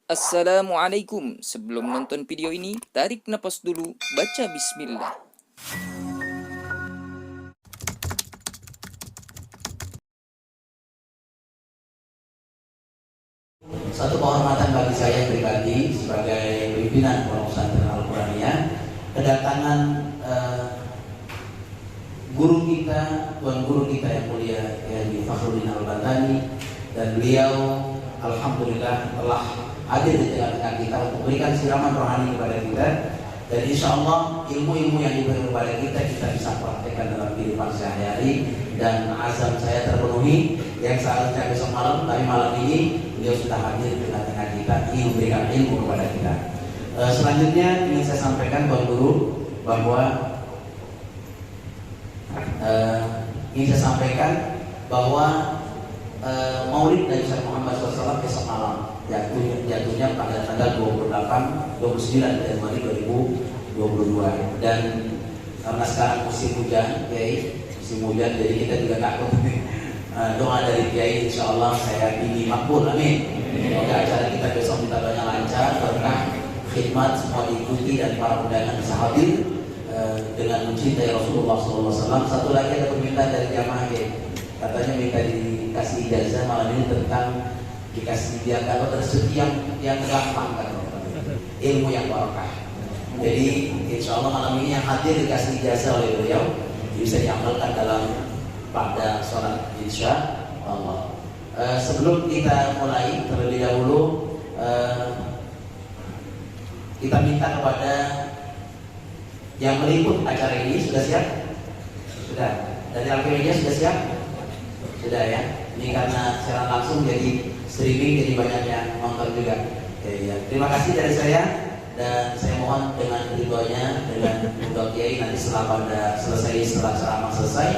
Assalamualaikum. Sebelum nonton video ini, tarik napas dulu, baca bismillah. Satu kehormatan bagi saya pribadi sebagai pimpinan Pondok Pesantren Al-Quraniyah, kedatangan guru kita, tuan guru kita yang mulia Kiai Fakhruddin Al-Batani, dan beliau alhamdulillah telah hadir di tengah-tengah kita untuk memberikan siraman rohani kepada kita, dan insya Allah ilmu-ilmu yang diberi kepada kita bisa praktekkan dalam kehidupan sehari-hari, dan azam saya terpenuhi yang seharusnya besok malam, tapi malam ini beliau sudah hadir di tengah-tengah kita ingin memberikan ilmu kepada kita. Selanjutnya ingin saya sampaikan tuan guru bahwa Maulid Nabi Muhammad SAW besok malam jatuhnya pada tanggal 29 Januari 2022, dan karena sekarang musim hujan, jadi kita juga takut. Doa dari Kiai insya Allah saya ingin makbul, amin. Semoga acara kita besok minta banyak lancar, berkah, khidmat semua diikuti, dan para undangan bisa hadir dengan mencintai Rasulullah SAW. Satu lagi ada permintaan dari jamaah, katanya minta dikasih ijazah malam ini tentang dikasih dia kalau rezeki yang gampang kan, ilmu yang barokah. Jadi insya Allah malam ini yang hadir dikasih ijazah oleh beliau bisa diamalkan dalam pada sholat insya Allah. Sebelum kita mulai terlebih dahulu, kita minta kepada yang meliput acara ini, sudah siap? Sudah. Dari Alkimedia sudah siap? Sudah ya. Ini karena siaran langsung jadi streaming, jadi banyak yang nonton juga. Ya. Terima kasih dari saya, dan saya mohon dengan ridhonya, dengan Bunda Kiai nanti setelah ceramah selesai,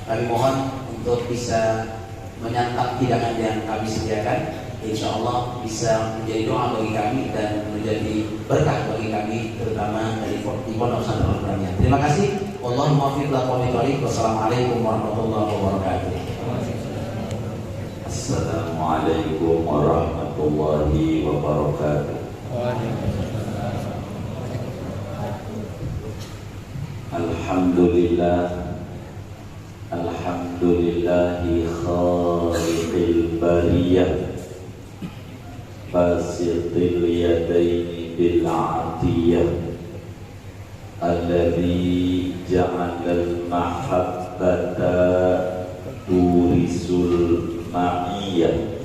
kami mohon untuk bisa menyantap hidangan yang kami sediakan. Insya Allah bisa menjadi doa bagi kami dan menjadi berkah bagi kami, terutama dari Pondok Pesantren Al-Quraniyah. Terima kasih. Wallahumma muwaffiq ila aqwamit. Wassalamualaikum warahmatullahi wabarakatuh. Assalamualaikum warahmatullahi wabarakatuh. Alhamdulillah, alhamdulillahi khaliqil bariyah, basitil yadaini bil atiyah, alladzi ja'alal mahabbata turisul ma'iyah.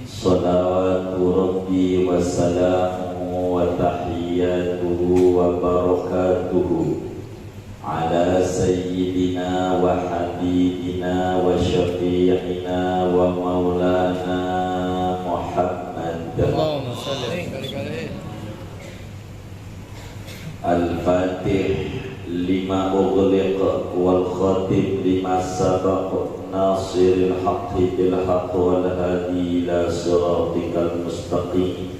Salawatu rabbi wa salamuhu wa tahiyyatuhu wa barakatuhu ala sayyidina wa habibina wa syafi'ina wa maulana Muhammad. Al-Fatih lima ughliq wal khatib lima sabaq, nasiril haqqi bil haqq wal hadi ila siratikal mustaqim.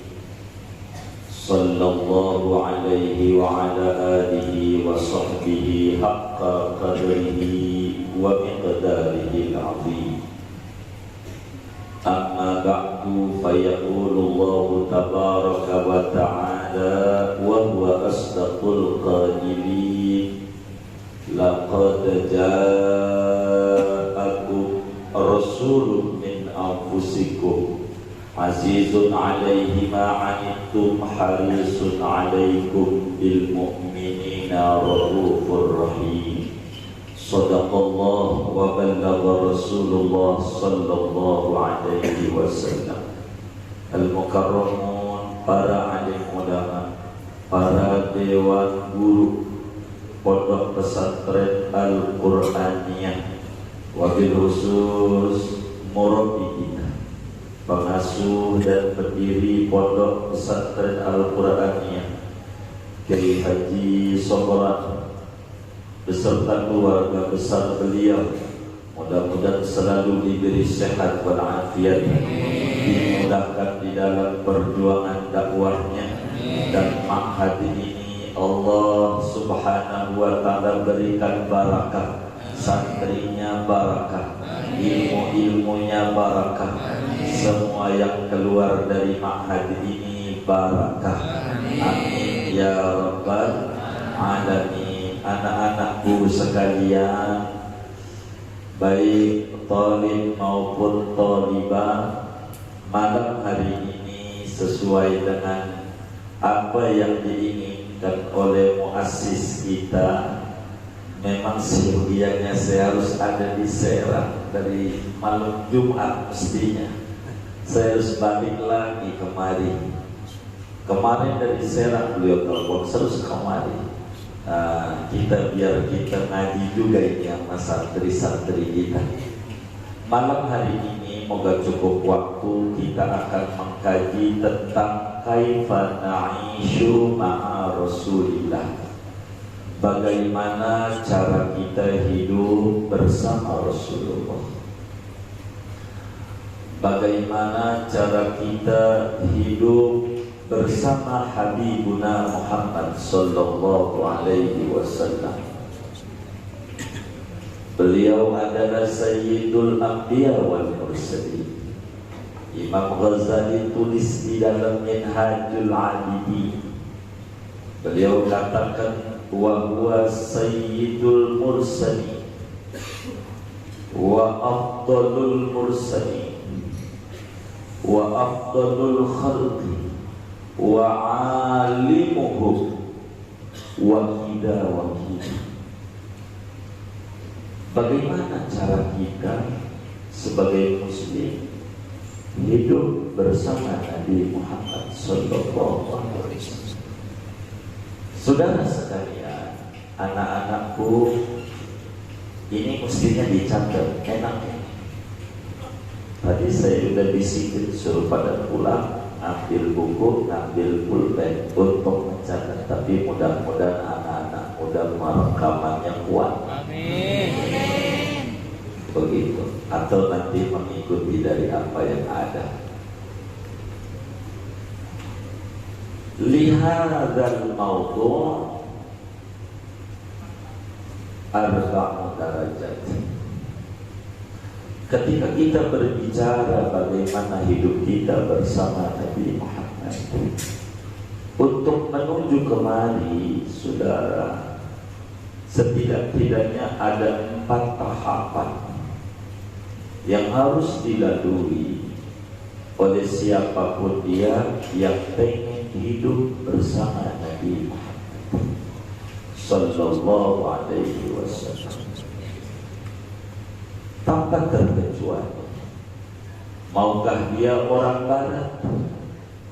Sallallahu alaihi wa ala alihi wa sahbihi haqqa qadrihi wa miqdarihi al-azim. Amma ba'du, fayaqulu Allahu tabaraka wa ta'ala wa huwa asdaqul qailin, laqad ja'akum rasulun min anfusikum azizun 'alaihi ma 'anittum harisun 'alaikum bil mu'minina raufur rahim. Sadaqallah wa ballagha Rasulullah sallallahu alaihi wasallam. Al-mukarramun, para alim ulama, para dewan guru Pondok Pesantren Al-Quraniyah, wabil khusus murabbi kita, pengasuh dan pendiri Pondok Pesantren Al-Quraniyah Kiai Haji Sokoran beserta keluarga besar beliau, mudah-mudahan selalu diberi sehat walafiat, dimudahkan di dalam perjuangan dakwahnya, dan ma'had ini Allah subhanahu wa ta'ala berikan barakah, santrinya barakah, ilmu-ilmunya barakah, semua yang keluar dari ma'had ini barakah. Amin ya rabbal alamin. Anak-anakku sekalian, baik talib maupun talibah, malam hari ini sesuai dengan apa yang diinginkan oleh muassis kita. Memang seyogianya saya harus ada di Serang dari malam Jumat mestinya. Saya harus balik lagi kemari. Kemarin dari Serang beliau telepon terus kemari. Biar kita ngaji juga ini sama santri-santri kita. Malam hari ini moga cukup waktu, kita akan mengkaji tentang kaifa na'ishu ma'a Rasulillah. Bagaimana cara kita hidup bersama Rasulullah. Bagaimana cara kita hidup bersama Habibuna Muhammad sallallahu alaihi wasallam. Beliau adalah Sayyidul Anbiya wal Mursalin. Imam Ghazali tulis di dalam Minhajul Abidin. Beliau katakan wa huwa sayyidul mursalin wa afdalul mursalin wa afdalul khalqi wa alimuhum wa kida wa kida. Bagaimana cara kita sebagai muslim hidup bersama Nabi Muhammad sallallahu alaihi wasallam? Saudara sekalian, anak-anakku, ini mestinya dicatat, enak ya. Tadi saya sudah bisikin suruh pada pulang, ambil buku, ambil pulpen untuk mencatat. Tapi mudah-mudahan anak-anak mudah merekamannya kuat. Amin. Begitu. Atau nanti mengikuti dari apa yang ada. Lihadzal mawdu' arba'u darajat. Ketika kita berbicara bagaimana hidup kita bersama Nabi Muhammad, untuk menuju kemari, saudara, setidak-tidaknya ada 4 tahapan yang harus dilalui oleh siapapun dia yang pengen hidup bersama Nabi Muhammad sallallahu alaihi wasallam. Tanpa terkecuali, maukah dia orang barat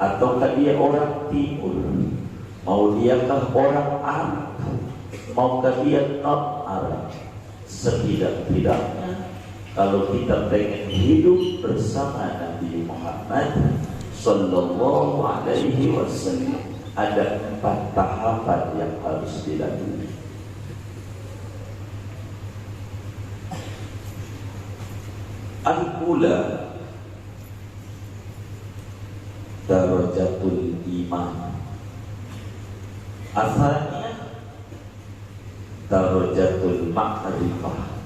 ataukah dia orang timur, mau diakah orang Arab, maukah dia non Arab, setidak-tidaknya kalau kita pengen hidup bersama Nabi Muhammad sallallahu alaihi wasallam, ada 4 tahapan yang harus dilalui. Al-ula darajatul iman, asalnya darajatul ma'rifah,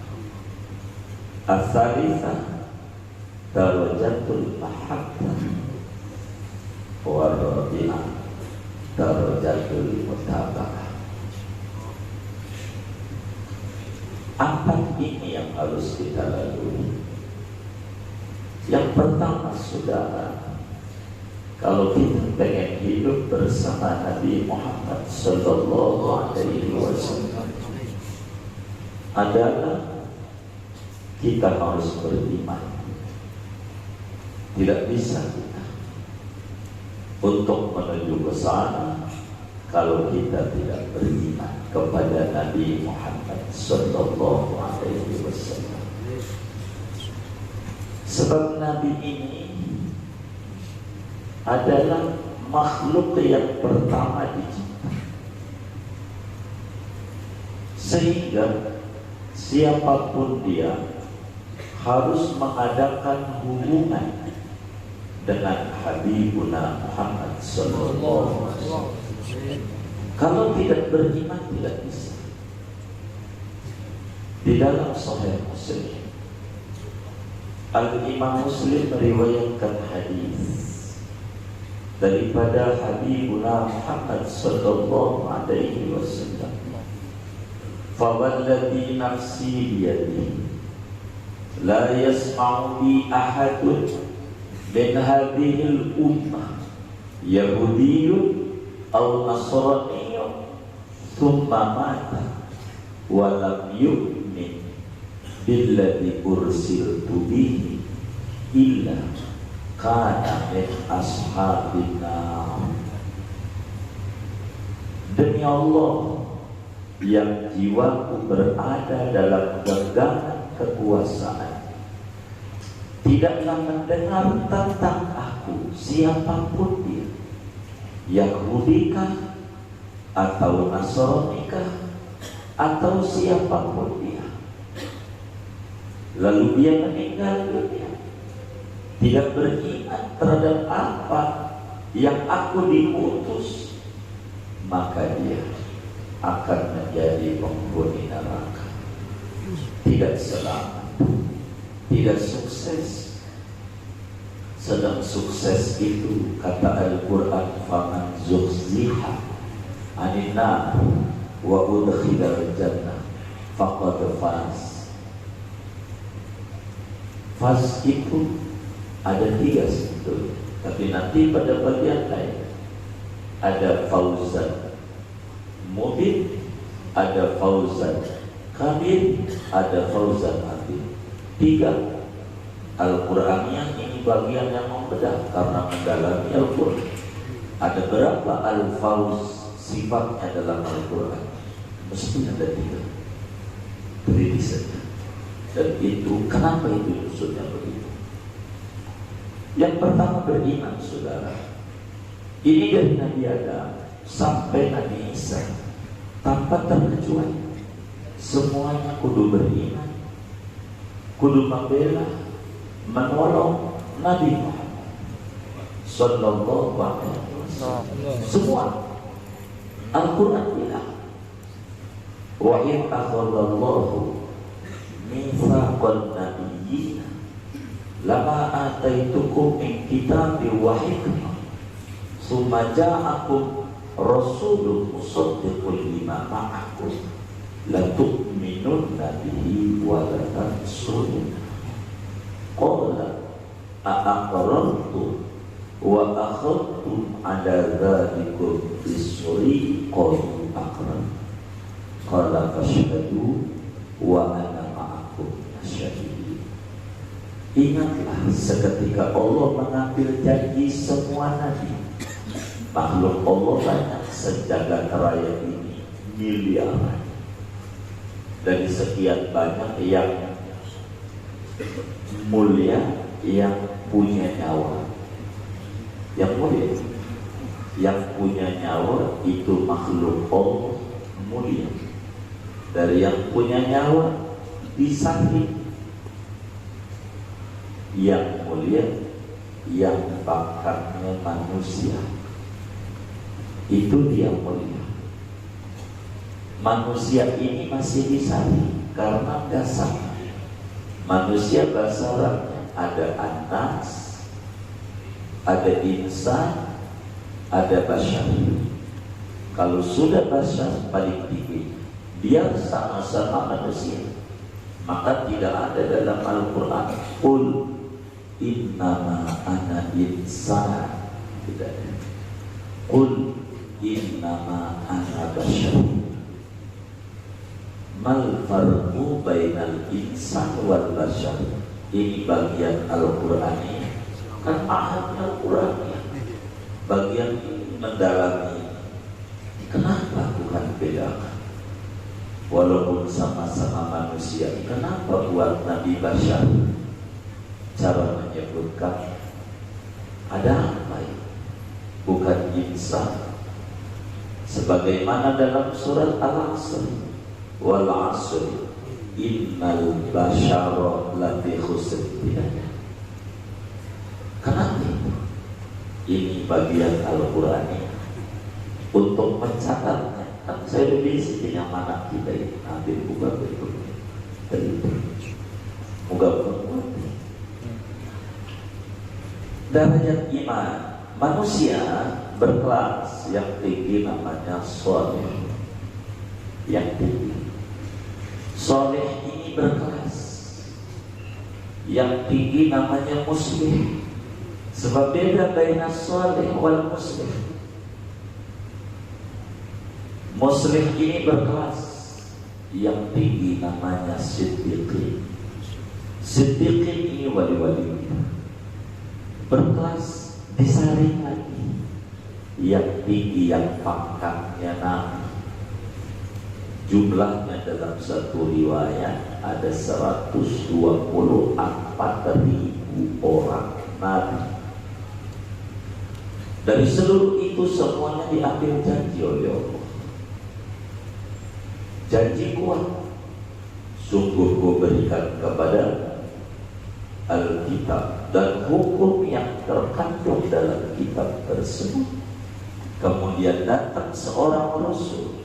asalisa darajatul mahabbah, warabi'ah darajatul mutaba'ah. 4 ini yang harus kita lalui. Yang pertama, saudara, kalau kita pengen hidup bersama Nabi Muhammad sallallahu alaihi wasallam, adalah kita harus beriman. Tidak bisa kita untuk menuju ke sana kalau kita tidak beriman kepada Nabi Muhammad sallallahu alaihi wasallam. Sebab Nabi ini adalah makhluk yang pertama dicipta, sehingga siapapun dia harus mengadakan hubungan dengan Habibuna Muhammad sallallahu alaihi wasallam. Kalau tidak beriman tidak bisa. Di dalam Sahih Muslim Al-Imam Muslim meriwayatkan hadis daripada Habibuna Muhammad sallallahu alaihi wasallam. Fawalladhi nafsi biyadihi la yasma'u bi ahadun min hadhil ummah yahudiyyun aw nasraniyyun thumma mata wa lam yu'min billadhi ursiltu bihi illa kana min ashabina. Demi Allah yang jiwaku berada dalam genggaman kekuasaan, tidaklah mendengar tentang aku siapapun dia, Yahudikah atau Nasranikah atau siapapun dia, lalu dia meninggal dunia tidak beriman terhadap apa yang aku diutus, maka dia akan menjadi penghuni neraka, tidak selamat, tidak sukses. Sedang sukses itu kata Al-Quran, faman zuhziha anin nar wa udkhilal jannah faqad faz. Faz itu ada 3 sebetulnya, tapi nanti pada bagian lain ada fauzan mubin, ada fauzan kabir, ada fauzan azim. 3 Al-Qur'annya ini bagian yang membedah karena mendalami Al-Qur'an. Ada berapa al-fauz sifatnya dalam Al-Qur'an? Mesti ada 3. Teliti saja. Dan itu kenapa itu maksudnya begitu? Yang pertama beriman, saudara. Ini dari Nabi Adam sampai Nabi Isa tanpa terkecuali semuanya kudu beriman, kudu membela, menolong Nabi Muhammad sallallahu alaihi wasallam. Semua Al-Quran bilang, wa in akhadallahu mitsaqan nabiyyin lama ataitukum min kitabin wa hikmah summa ja'akum rasulun musaddiqun lima ma'akum la tu'minunna bihi wa la tansurunna qala a'aqrartum wa akhadtum ala dhalikum isri qalu aqrar qala fashhadu wa ana ma'akum asyhadu. Ingatlah seketika Allah mengambil janji semua nabi. Makhluk Allah banyak sejagat raya ini miliaran. Dari sekian banyak yang mulia, yang punya nyawa. Yang mulia, yang punya nyawa itu makhluk Allah mulia. Dari yang punya nyawa disaking yang mulia, yang pangkatnya manusia, itu dia mulia. Manusia ini masih disaring karena dasar manusia bahasa Arabnya ada anas, ada insan, ada basyar. Kalau sudah basyar paling tinggi, dia sama-sama manusia. Maka tidak ada dalam Al-Quran qul innama ana insan, tidak ada. Qul innama ana basyar. Mal farqu bainal insan wal basyar. Ini bagian Al-Quran ini kan ahadnya Al-Quran ya. Bagian ini mendalami. Kenapa bukan bedakan? Walaupun sama-sama manusia, kenapa buat Nabi Basyar? Cara menyebutkan ada apa ya? Bukan insan. Sebagaimana dalam surat Al-Asr, wal asr innal basyara lafi khusr. Kenapa? Ini bagian Al-Quran untuk mencatatnya. Kan saya lebih yang mana kita ini nanti buka berikutnya. Moga berkuat. Derajat iman manusia berkelas, yang tinggi namanya soleh, yang tinggi. Soleh ini berkelas, yang tinggi namanya muslim. Sebab beda baina soleh wal muslim. Muslim ini berkelas, yang tinggi namanya siddiqin. Siddiqin ini wali-wali kita. Berkelas disaring lagi, yang tinggi, yang pangkatnya nabi. Jumlahnya dalam satu riwayat ada 124.000 orang nabi. Dari seluruh itu semuanya diambil janji oleh Allah. Janji kuat. Sungguh ku berikan kepada Alkitab dan hukum yang terkandung dalam kitab tersebut. Kemudian datang seorang Rasul,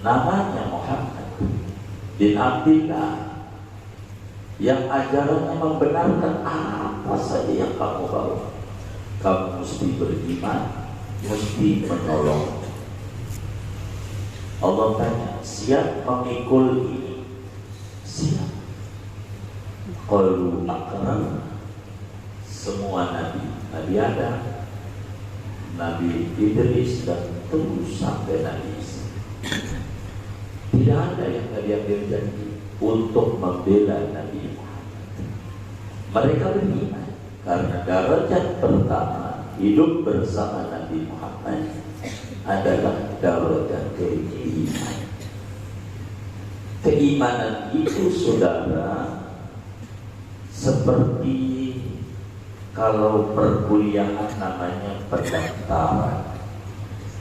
namanya Muhammad bin Abdillah, yang ajarannya membenarkan apa saja yang kamu bawa. Kamu mesti beriman, mesti menolong. Allah tanya, siap memikul ini? Siap. Qalu akram. Semua nabi, Nabi Adam, Nabi Idris, dan terus sampai Nabi Isa. Tidak ada yang diambil janji untuk membela Nabi Muhammad. Mereka beriman karena derajat pertama hidup bersama Nabi Muhammad adalah derajat keimanan. Keimanan itu, saudara, seperti kalau perkuliahan namanya pendaftaran,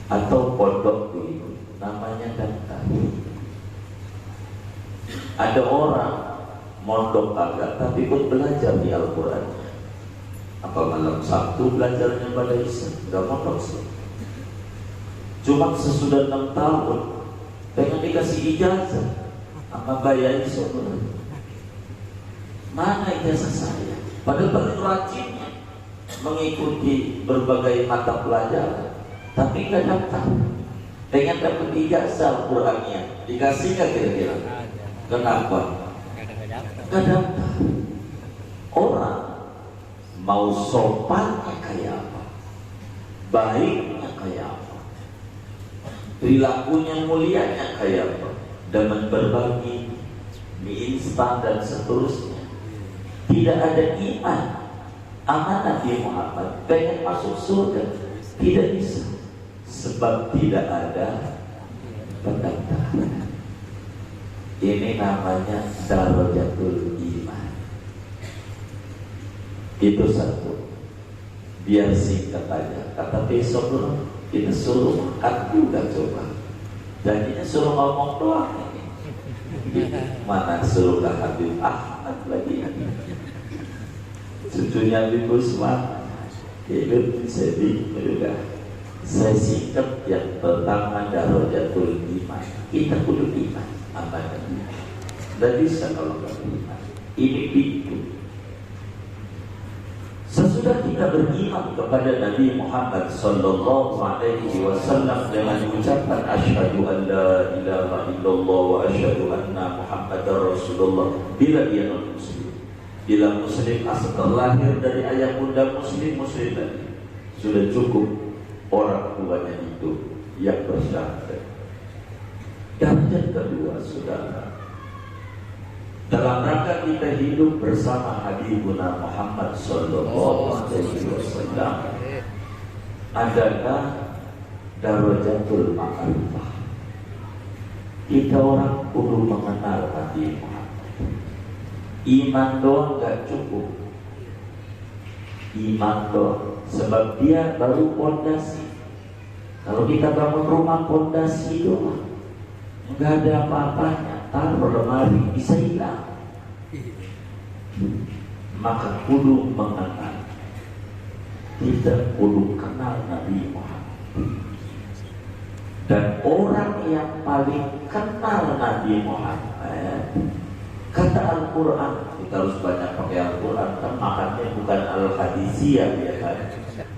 atau pondok itu namanya daftar. Ada orang mondok agak tapi ikut belajar di Al-Quran. Apa malam Sabtu belajarnya pada Isa? Gak mondok sih. Cuma sesudah 6 tahun pengen dikasih ijazah sama bayar Islam. Mana ijazah saya? Padahal paling rajinnya mengikuti berbagai mata pelajaran, tapi nggak daftar. Pengen dapat ijazah Al-Qurannya, dikasih nggak kira-kira? Kenapa? Nggak daftar. Orang mau sopannya kayak apa, baiknya kayak apa, perilakunya mulianya kayak apa, dengan berbagi mie instan dan seterusnya. Tidak ada iman aman Nabi Muhammad pengen masuk surga, tidak bisa, sebab tidak ada pendaftaran. Ini namanya darajatul iman. Itu satu. Biar singkat aja. Kata besok kita suruh makan juga coba. Jadinya suruh ngomong doang ini. Mana suruh Habib Ahmad lagi. Cucunya Habib Usman. Hidup sedih juga. Saya singkat yang pertama darajatul iman. Kita kudu iman. Apa itu? Tidak bisa kalau nggak beriman. Ini pintu. Sesudah kita beriman kepada Nabi Muhammad Sallallahu Alaihi Wasallam dengan ucapan asyhadu an la ilaha illallah wa asyhadu anna Muhammadar Rasulullah, bila dia non muslim, bila muslim asal lahir dari ayah bunda muslim lagi, sudah cukup orang tuanya itu yang bersyahadat. Dan yang kedua, saudara, dalam rangka kita hidup bersama Habibuna Muhammad Sallallahu Alaihi Wasallam adalah darajatul ma'rifah. Kita orang perlu mengenal Nabi Muhammad. Iman doang gak cukup. Iman doang, sebab dia baru pondasi. Kalau kita bangun rumah pondasi doang, nggak ada apa-apanya, taruh lemari bisa hilang. Maka kudu mengenal, kita kudu kenal Nabi Muhammad. Dan orang yang paling kenal Nabi Muhammad Kata Al-Quran, kita harus banyak pakai Al-Quran, kan makannya bukan Al-Hadisiyah ya kan,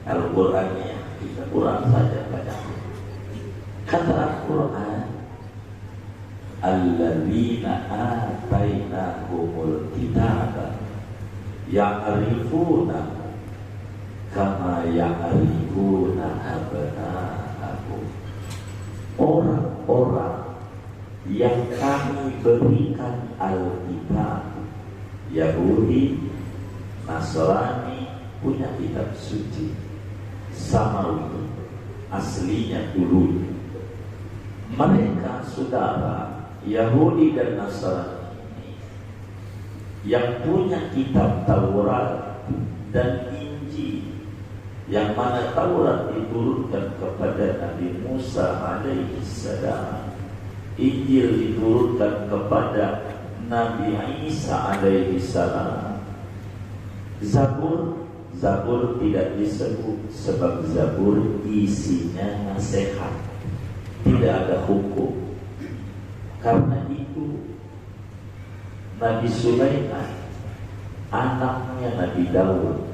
Al-Qurannya kita Quran saja banyak. Kata Al-Quran, alladzina atainahumul kitaba ya'rifuna kama ya'rifuna abna'ahum. Orang-orang yang kami berikan Alkitab, Yahudi, Nasrani punya kitab suci, Samawi aslinya dulu. Mereka saudara Yahudi dan Nasrani ini yang punya kitab Taurat dan Injil, yang mana Taurat diturunkan kepada Nabi Musa alaihi salam, Injil diturunkan kepada Nabi Isa alaihi salam. Zabur tidak disebut sebab Zabur isinya nasihat, tidak ada hukum. Karena itu Nabi Sulaiman anaknya Nabi Daud,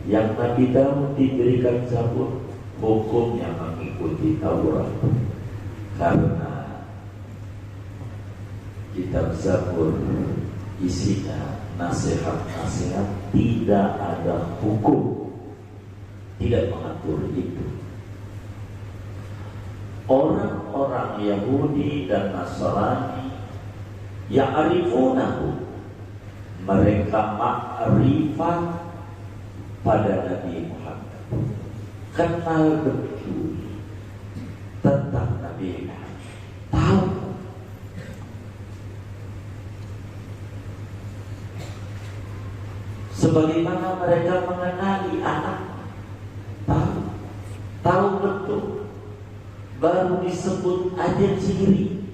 yang Nabi Daud diberikan Zabur, hukumnya mengikuti Taurat. Karena kitab Zabur isinya nasihat-nasihat, tidak ada hukum, tidak mengatur itu. Orang-orang Yahudi dan Nasrani yang arifunahu, mereka ma'rifat pada Nabi Muhammad, kenal betul tentang Nabi Muhammad, tahu. Sebagaimana mereka mengenali anak, tahu betul. Baru disebut aja ciri,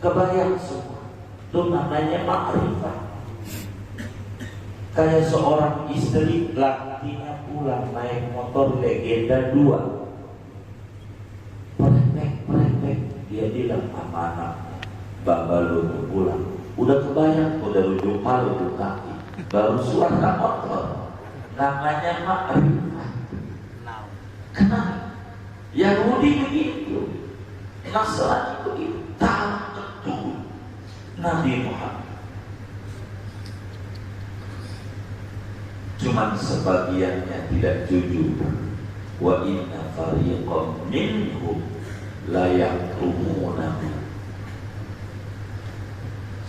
kebayang semua. Itu namanya makrifat. Kayak seorang istri, lakinya pulang naik motor Legenda 2, prepek, dia bilang sama anaknya, Baba lu pulang. Udah kebayang, udah ujung palu, ujung kaki, baru suara motor. Namanya makrifat. Kenapa? Yahudi begitu, Nasrani begitu, tahu betul Nabi Muhammad. Cuman sebagiannya tidak jujur. Wa inna fariqam minhum la yaktumuna.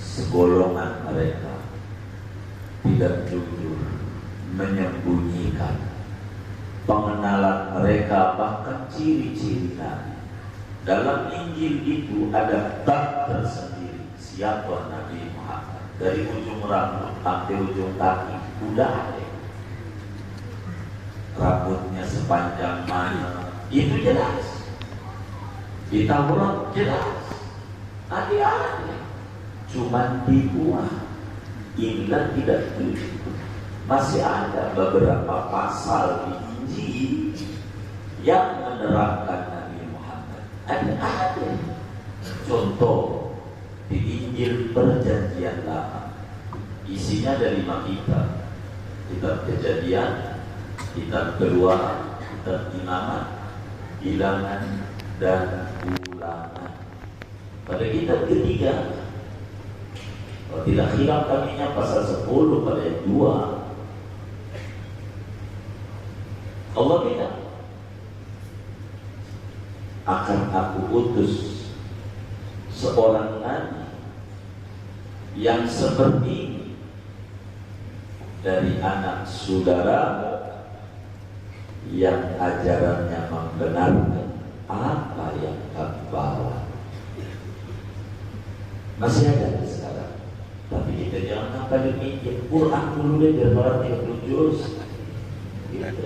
Segolongan mereka tidak jujur, menyembunyikan pengenalan mereka, bahkan ciri-ciri Nabi. Dalam Injil itu ada bab tersendiri siapa Nabi Muhammad, dari ujung rambut sampai ujung kaki udah ada. Rambutnya sepanjang mana itu jelas, di Taurat jelas, ada. Cuman dibuang, inilah tidak tujuh. Masih ada beberapa pasal di Injil yang menerangkan Nabi Muhammad. Ada. Contoh di Injil Perjanjian Lama, isinya ada 5 kitab. Kitab Kejadian, kitab Keluaran, kitab Imamat, Bilangan, dan Ulangan. Pada kitab ketiga, kalau tidak hilang kaminya pasal 10 pada ayat 2, Allah bilang, akan aku utus seorang nabi yang seperti ini dari anak saudara, yang ajarannya membenarkan apa yang kami bawa. Masih ada sekarang, tapi kita jangan sampai demikian. Quran dulu deh biar orang 30 juz gitu.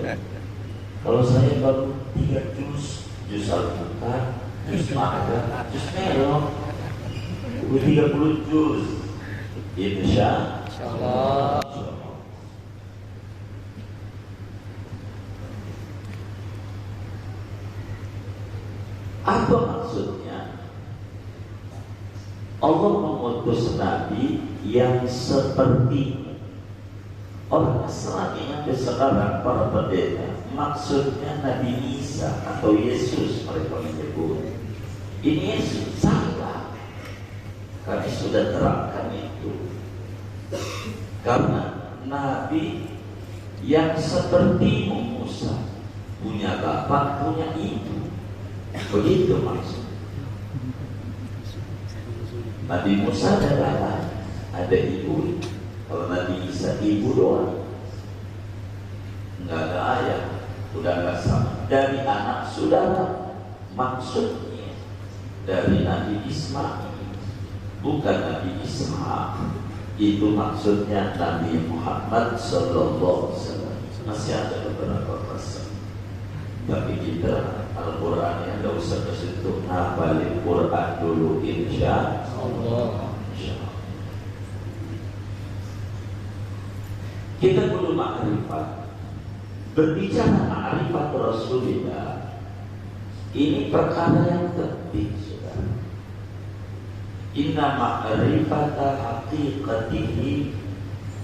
Kalau saya baru 3 juz Al-Quran, juz Ma'adah, juz Merah, 30 juz, Insya Allah. Apa maksudnya? Allah mengutus Nabi yang seperti orang Nasrani yang sekarang para pendeta maksudnya Nabi Isa atau Yesus mereka menyebut. Ini Yesus, salah. Kami sudah terangkan itu. Karena Nabi yang seperti Musa, punya bapak, punya ibu. Begitu maksud. Nabi Musa ada bapak, ada ibu. Kalau Nabi Isa ibu doang, nggak ada ayah, udah nggak sama. Dari anak saudara, maksudnya dari Nabi Ismail, bukan Nabi Ishak. Itu maksudnya Nabi Muhammad Sallallahu Alaihi Wasallam. Masih ada beberapa pasal, tapi kita Al-Qurannya nggak usah ke situ. Hafalin Quran dulu, insya Allah. Kita perlu ma'rifat. Berbicara ma'rifat Rasulullah, ini perkara yang penting, saudara. Inna ma'rifata haqiqatihi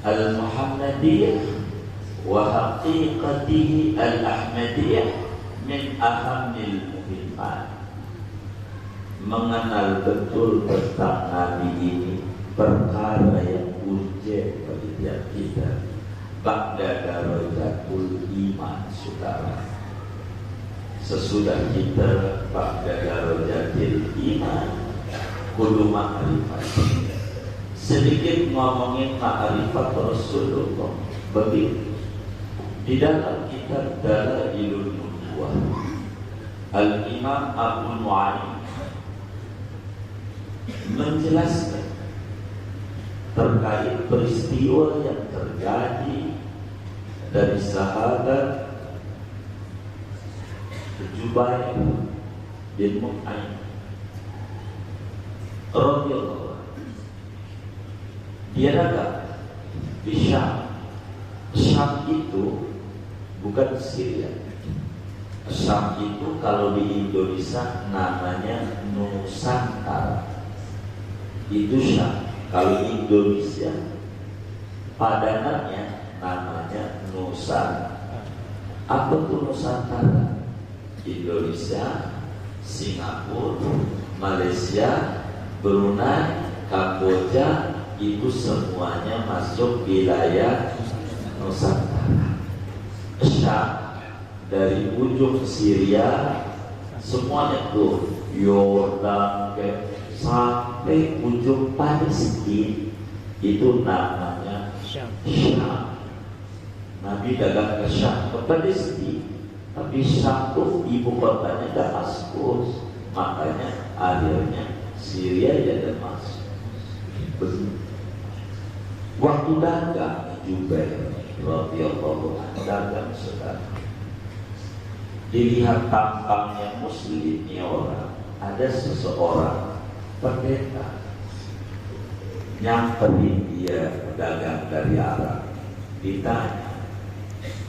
al-Muhammadiyah wa haqiqatihi al-Ahmadiyah min ahamil muhimmat. Mengenal betul tentang Nabi ini perkara yang urgent bagi tiap kita. Ba'da darajatul iman, saudara. Sesudah kita ba'da darajatil iman, kudu ma'rifat. Sedikit ngomongin ma'rifat Rasulullah. Begitu di dalam kitab Dalailun Nubuwah, Al-Imam Abu Nu'aim menjelaskan terkait peristiwa yang terjadi dari sahabat Jubair bin Mut'im radhiyallahu anhu. Dia datang di Syam. Syam itu bukan Syria. Syam itu kalau di Indonesia namanya Nusantara. Itu Syam. Kalau Indonesia padanannya namanya Nusantara. Apa itu Nusantara? Indonesia, Singapura, Malaysia, Brunei, Kamboja, itu semuanya masuk wilayah Nusantara. Syam dari ujung Syria semuanya tuh Yordan sampai ujung Palestina itu namanya Syam. Nabi dagang ke Syam, ke Palestina, tapi Syam itu ibu kotanya Damaskus, makanya akhirnya Syria ya Damaskus. Waktu dagang Jubair radhiyallahu anhu dagang sekarang, dilihat tampangnya muslimnya orang, ada seseorang pendeta nyamperin dia dagang dari Arab. Ditanya,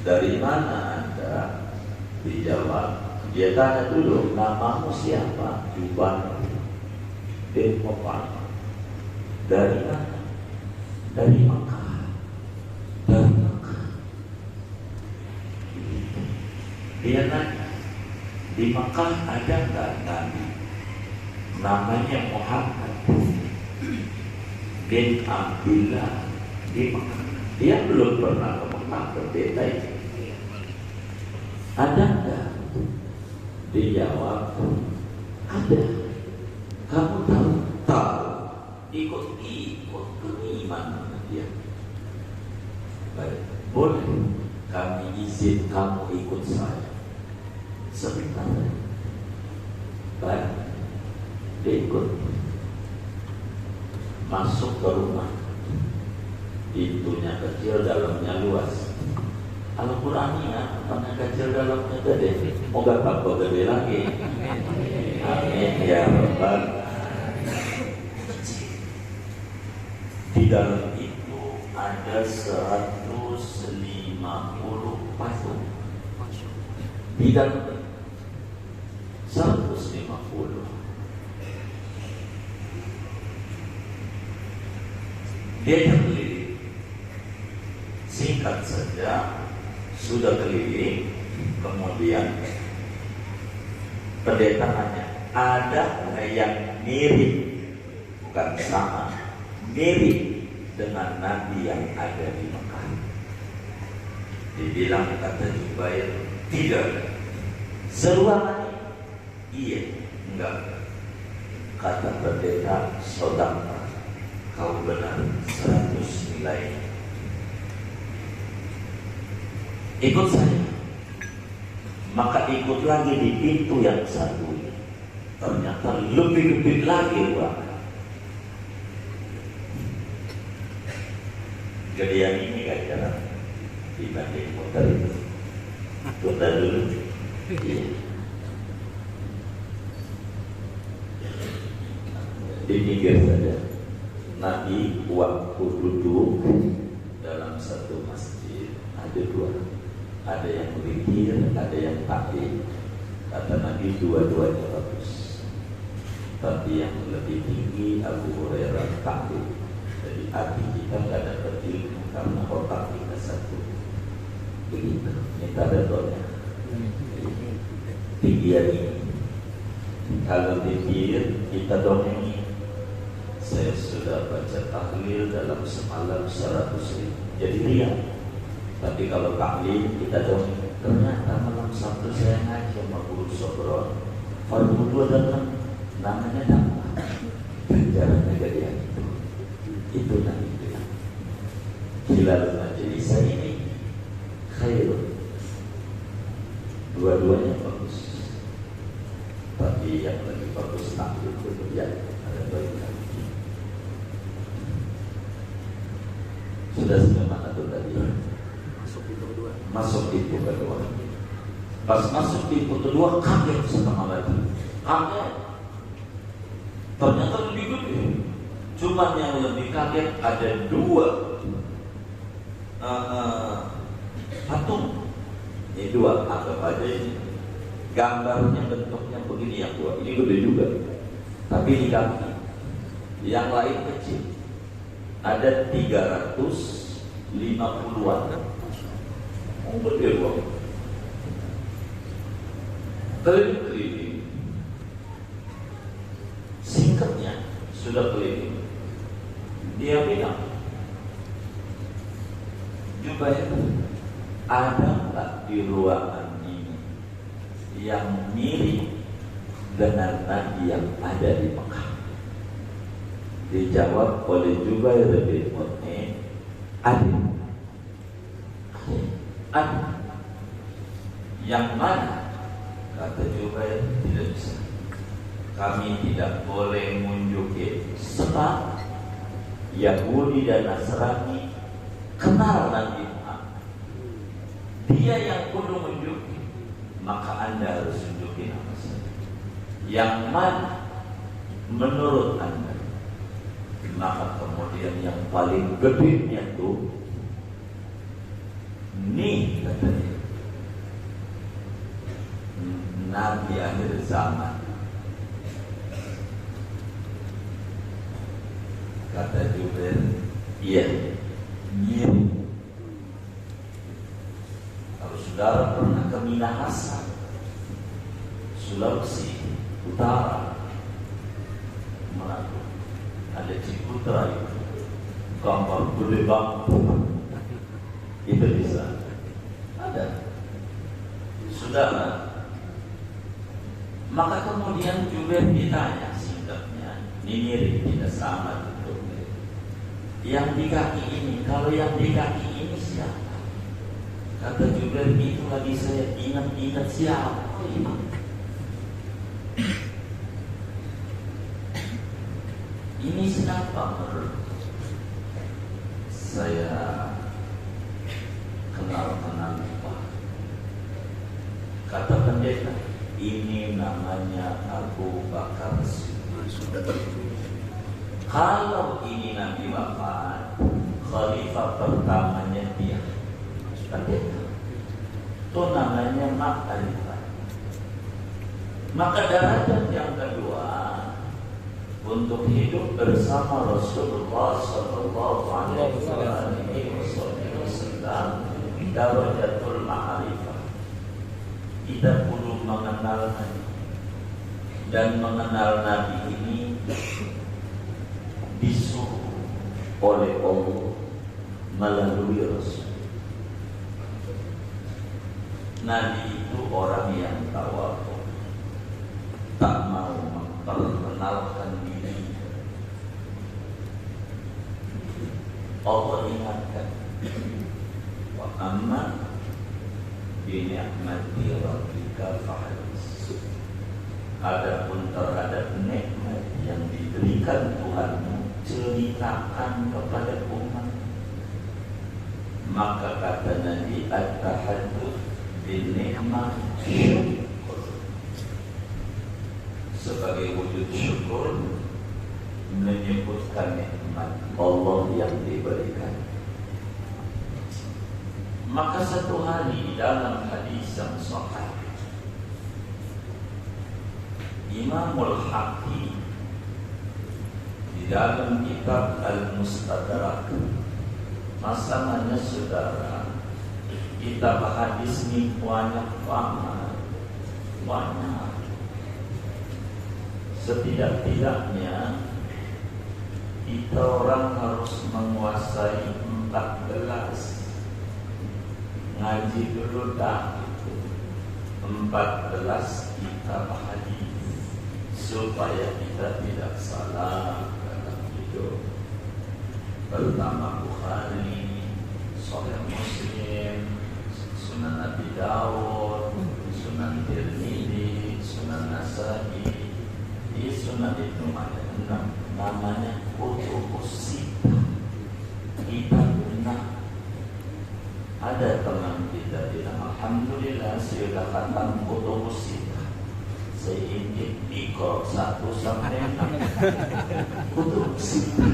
dari mana Anda? Dijawab, dia tanya dulu, namamu siapa? Jubair bin Mut'im. Dari mana? Dari Makkah. Dari Makkah. Dia nanya, di Makkah ada nggak Nabi namanya Muhammad bin Abdullah di Makkah? Dia belum pernah ke Makkah, berbeda itu. Ada nggak? Dijawab, ada. Kamu tahu? Tahu. Ikut keimanan dia. Baik, boleh kami izin kamu ikut saya sebentar. Baik, dia ikut masuk ke rumah. Pintunya kecil, dalamnya luas. Al-Qurannya karena kecil, dalamnya gede. Moga tambah gede lagi. Amin ya Rabbal. Di dalam itu ada 150 patung. Di dalam 150. Dia keliling. Singkat saja, sudah keliling, kemudian pendeta nanya, ada yang mirip, bukan sama, mirip dengan Nabi yang ada di Mekah? Dibilang, kata Jubair, tidak. Seruangan? Iya, enggak. Kata pendeta, saudara, kau benar 100 nilai. Ikut saya. Maka ikut lagi di pintu yang satu. Ternyata lebih gede lagi ruangan. Gedean ini gak jarang dibanding motor itu. Tunda dulu. Iya. Di pinggir saja. Nabi waktu duduk dalam satu masjid ada dua, ada yang berzikir, ada yang taklim. Kata Nabi dua-duanya bagus, tapi yang lebih tinggi Abu Hurairah taklim. Jadi hati kita nggak dapat ilmu karena otak kita satu. Begitu, minta doanya. Tinggian ini, kalau zikir kita dongeng. Saya sudah baca tahlil dalam semalam 100.000. Jadi riak. Tapi kalau tahlil kita dongeng. Ternyata malam Sabtu saya ngaji sama guru Sobron. Fardu 2 datang, namanya dakwah. Ganjarannya gedean itu. Itu nanti bilang. Hilal majelis ini khairun. Dua-duanya bagus. Tapi yang lebih bagus tahlil itu ya ada baiknya. Sudah sampai mana tuh tadi? Masuk pintu kedua. Pas masuk pintu kedua kaget setengah lagi. Kaget. Ternyata lebih gede. Cuman yang lebih kaget ada dua patung. Ini dua, anggap aja ini. Gambarnya bentuknya begini yang dua. Ini gede juga. Tapi di kaki. Yang lain kecil. Ada 350-an. Oh, gede banget. Keliling-keliling. Singkatnya sudah keliling. Dia bilang, Jubair, ada nggak di ruangan ini yang mirip dengan Nabi yang ada di Mekah? Dijawab oleh Jubair bin Mut'im, ada. Yang mana? Kata Jubair, tidak bisa. Kami tidak boleh menunjukin. Sebab Yahudi dan Nasrani kenal Nabi Muhammad. Dia yang kudu menunjukin. Maka Anda harus tunjukin apa saja. Yang mana menurut Anda? Maka kemudian yang paling gedenya itu nih katanya Nabi akhir zaman. Kata Jubair, iya, mirip. Kalau saudara pernah ke Minahasa, Sulawesi Utara, Manado, ada Ciputra itu, gambar gede banget. Itu bisa. Ada. Saudara. Maka kemudian Jubair ditanya singkatnya, ini mirip tidak sama itu. Yang di kaki ini, kalau yang di kaki ini siapa? Kata Jubair, itu lagi saya ingat-ingat siapa ini. Ini siapa menurut saya kenal Pak. Kata pendeta, ini namanya Abu Bakar Siddiq. Kalau ini Nabi wafat, khalifah pertamanya dia. Pendeta. Itu namanya Ma'rifah. Maka derajat yang kedua untuk hidup bersama Rasulullah Sallallahu Alaihi Wasallam. Darajatul ma'rifah, kita perlu mengenal Nabi, dan mengenal Nabi ini disuruh oleh Allah melalui Rasul. Nabi itu orang yang tawadhu, tak mau memperkenalkan diri. Allah ingatkan, wa amma bi ni'mati rabbika fahdits. Adapun terhadap nikmat yang diberikan Tuhanmu, ceritakan kepada umat. Maka kata Nabi, at-tahadduts bin ni'mah syukur. Sebagai wujud syukur, menyebutkan nikmat Allah yang diberikan. Maka satu hari dalam hadis yang sahih, Imamul Hakim di dalam kitab Al-Mustadrak, masalahnya saudara, kitab hadis ini banyak banget, banyak. Setidak-tidaknya kita orang harus menguasai 14. Ngaji dulu dah 14 kitab hadis supaya kita tidak salah dalam hidup. Pertama Bukhari, Sahih Muslim, Sunan Abi Dawud, Sunan Tirmidzi, Sunan Nasa'i, Sunan Ibnu Majah. Namanya kutubus sittah, kitab 6. Ada teman kita bilang, alhamdulillah sudah khatam kutubus sittah. Saya ingin ikut 1 sampai 6 kutubus sittah.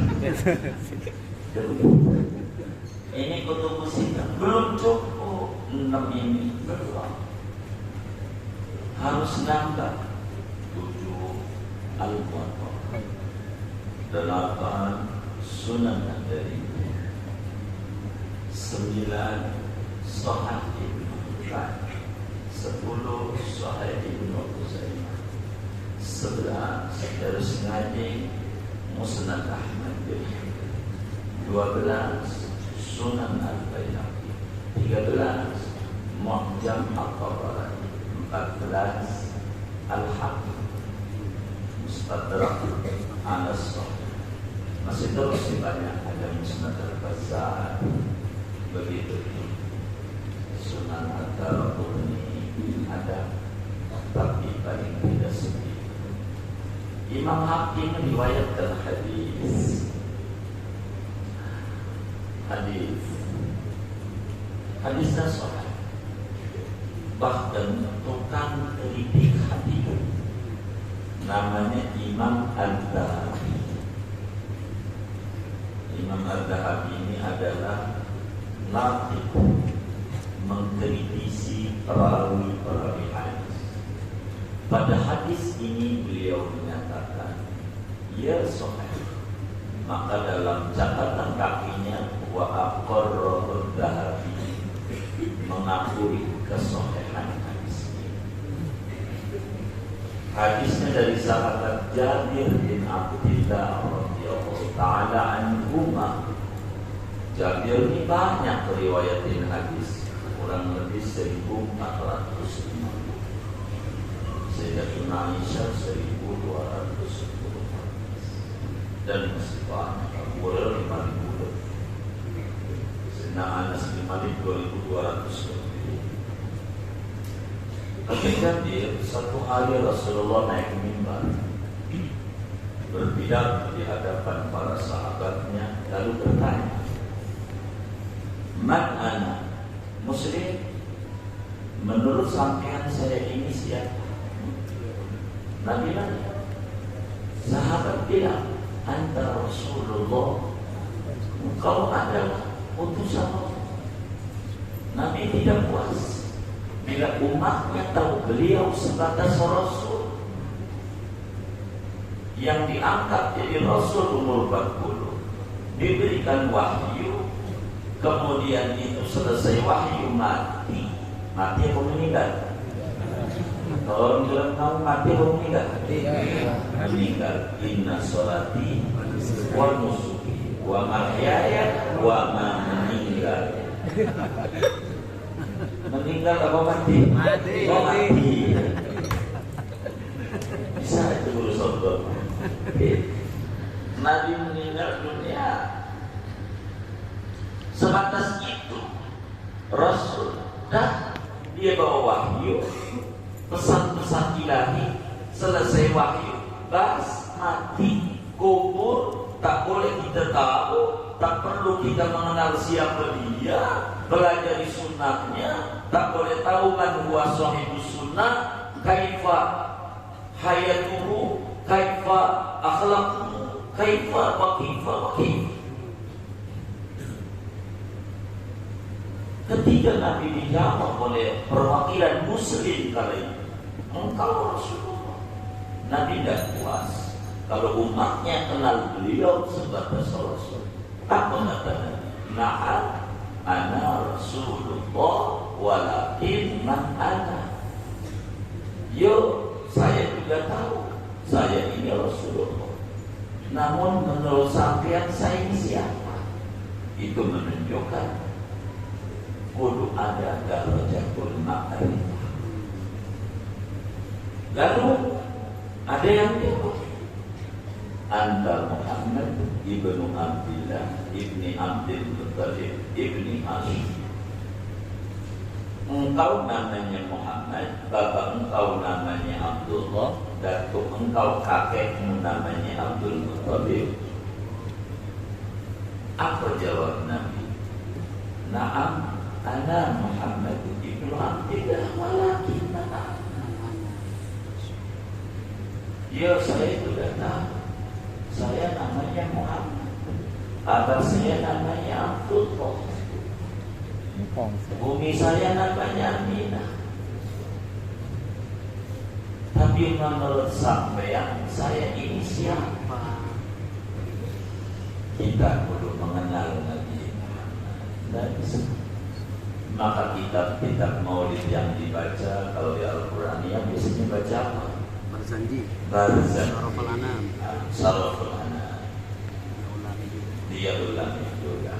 Ini kutubus sittah belum cukup, 6 ini belum. Harus nambah 7 Al-Muwatta, 8 Sunan Nabawi, 9 Sahih Ibnu Hibban, 10 Sahih Ibnu Uzaimah, 11 terus ngaji Musnad Ahmad bin Hanbal, 12 Sunan Al-Baihaqi, 13 Mu'jam At-Tabarani, 14 Al-Hakim Mustadrak Al-Sahih. Masih terus banyak, ada Musnad Al-Bazzar, begitu Sunan Ad-Darqutni ada, tapi paling tidak sedikit. Imam Hakim meriwayatkan hadisnya sahih. Bahkan tukang kritik hadis namanya Imam Al-Dhahabi. Imam Al-Dhahabi ini adalah natik, mengkritisi perawi-perawi hadis. Pada hadis ini beliau menyatakan, ya sahih. Maka dalam catatan kakinya, wa aqarrahu Dhahabi, mengakui kesahihan hadis ini. Hadisnya dari sahabat Jabir bin Abdullah radhiyallahu taala anhuma. Jabir ini banyak riwayatin hadis, kurang lebih 1450. Sayyidatuna Aisyah 1210 hadis. Dan masih banyak, Abu Hurairah 5000. Sayyidina Anas bin Malik 2200 lebih. Ketika satu hari Rasulullah naik mimbar, berpidato di hadapan para sahabatnya, lalu bertanya, man ana muslim, menurut sampean saya ini siapa? Nabi nanya. Sahabat bilang, anta Rasulullah, engkau adalah utusan Allah. Nabi tidak puas bila umatnya tahu beliau sebatas Rasul. yang diangkat jadi Rasul umur 40, diberikan wahyu, kemudian itu selesai wahyu mati apa meninggal? Kalau orang bilang kamu mati apa meninggal? Meninggal. Inna sholati wa nusuki wa mahyaya wa meninggal. Meninggal apa mati? Mati. Oh, mati. Bisa itu dulu sobat. Nabi meninggal dunia. Sebatas itu Rasul dan dia bawa wahyu, pesan-pesan ilahi, selesai wahyu, bas mati, kubur, tak boleh kita tahu, tak perlu kita mengenal siapa dia, pelajari sunnahnya, tak boleh tahu man huwa sahibus sunnah, kaifa hayatuhu, kaifa akhlaquhu, kaifa wa kaifa wa kaifa. Ketika Nabi dijawab oleh perwakilan muslim kali ini, engkau Rasulullah, Nabi tidak puas kalau umatnya kenal beliau sebatas Rasul. Apa kata Nabi? Na'am ana Rasulullah walakin man ana. Yo, saya juga tahu saya ini Rasulullah, namun menurut sampean saya ini siapa? Itu menunjukkan kudu ada darajatul ma'rifah. Lalu ada yang jawab, Anta Muhammad ibnu Abdillah ibni Abdul Muttalib ibni Hashim. Engkau namanya Muhammad, bapak engkau namanya Abdullah, datuk engkau kakekmu namanya Abdul Muttalib. Apa jawab Nabi? Na'am ana Muhammad ibnu Abdillah walakin ana. Ya, saya sudah tahu saya namanya Muhammad, abang saya namanya Abdullah, bumi saya namanya Aminah. Tapi menurut sampean saya ini siapa? Kita perlu mengenal Nabi Muhammad. Maka kitab-kitab maulid yang dibaca kalau di Al-Quran yang biasanya baca apa? Barzanji, Saraful Anam, dia ulangi juga.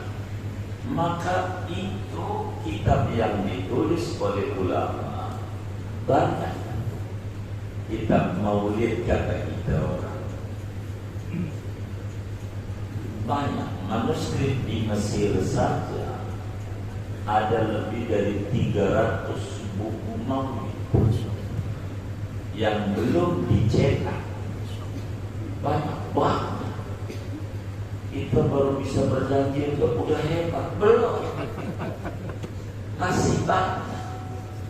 Maka itu kitab yang ditulis oleh ulama banyak. Kitab maulid kata kita orang banyak. Manuskrip di Mesir saja ada lebih dari 300 buku maulid yang belum dicetak. Banyak banget. Kita baru bisa berjanji untuk udah hebat, belum. Masih banyak.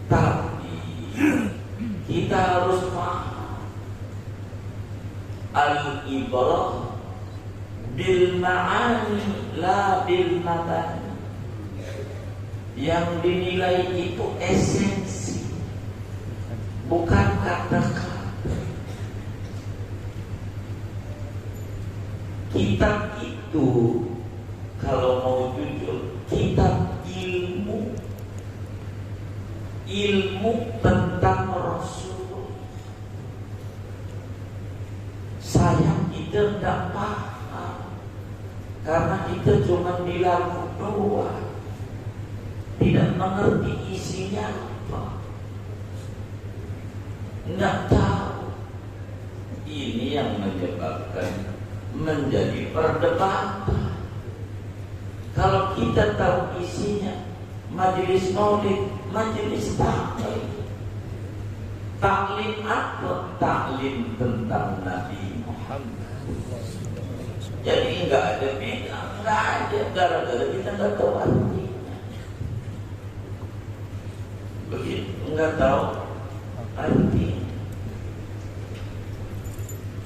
Tapi kita harus paham al-ibrah bil ma'ani la bil mabani. Yang dinilai itu esensi, bukan kata-kata. Kitab itu kalau mau jujur, kitab ilmu tentang Rasul. Sayang kita tidak paham, karena kita cuma dilaku doang, tidak mengerti isinya apa, nggak tahu. Ini yang menyebabkan menjadi perdebatan. Kalau kita tahu isinya, majelis maulid, majelis taklim. Taklim apa? Taklim tentang Nabi Muhammad. Jadi enggak ada beda, enggak ada, gara-gara kita enggak tahu artinya. Begitu, enggak tahu artinya.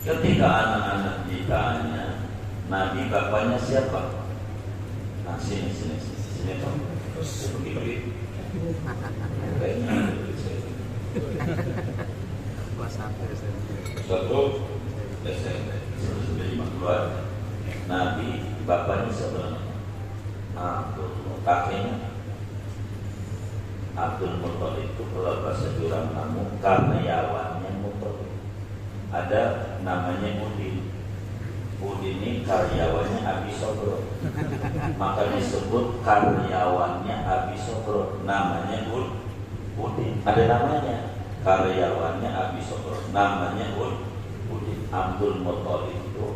Ketika anak-anak ditanya, Nabi bapaknya siapa? Nah, sini. Begitu. Satu, SMP sudah 50-an. Nabi bapaknya sebenarnya kakeknya Abdul Muthalib itu kalau bahasa Jurang namu karyawannya Muthalib. Ada namanya Udin. Udin ini karyawannya Abi Sogro. Maka disebut karyawannya Abi Sogro. Namanya Udin. Ada namanya karyawannya Abi Sogro. Namanya Udin. Abdul Muthalib itu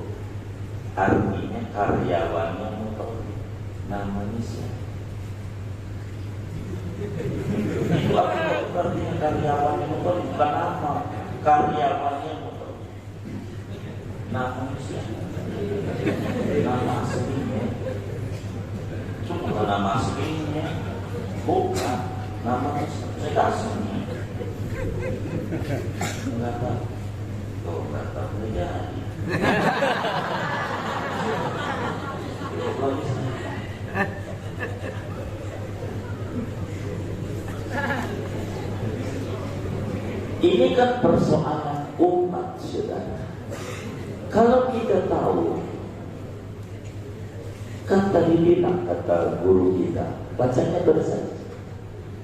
artinya karyawannya Muthalib. Namanya siapa? Itu artinya karyawannya Muthalib, bukan nama. Karyawannya Muthalib. Namanya siapa? Nama aslinya. Cuma nama aslinya. Bukan nama aslinya. Enggak tahu. Tuh, enggak tahu jadi. Ini kan persoalan umat, saudara. Kalau kita tahu, kan tadi bilang kata guru kita, bacanya bersama.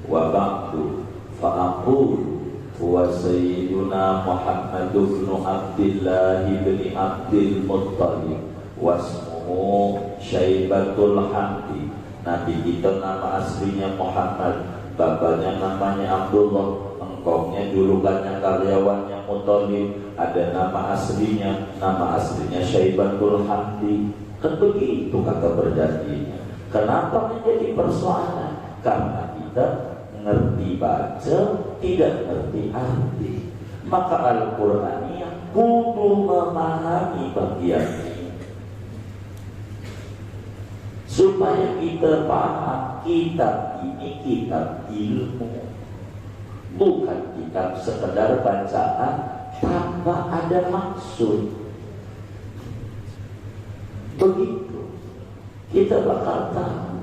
Wa ba'du fa'aqul wa sayyiduna Muhammad ibn Abdillah ibn Abdul Muttalib wasmuhu Syaibatul Hamdi. Nabi kita nama aslinya Muhammad, bapaknya namanya Abdullah, engkongnya julukannya karyawannya Muthalib, ada nama aslinya Syaibatul Hamdi. Kan begitu kata berjanjinya. Kenapa menjadi persoalan? Karena kita ngerti baca, tidak ngerti arti. Maka Al-Qur'aniyah kudu memahami bagian ini supaya kita paham kitab ini kitab ilmu, bukan kitab sekedar bacaan tanpa ada maksud. Begitu kita bakal tahu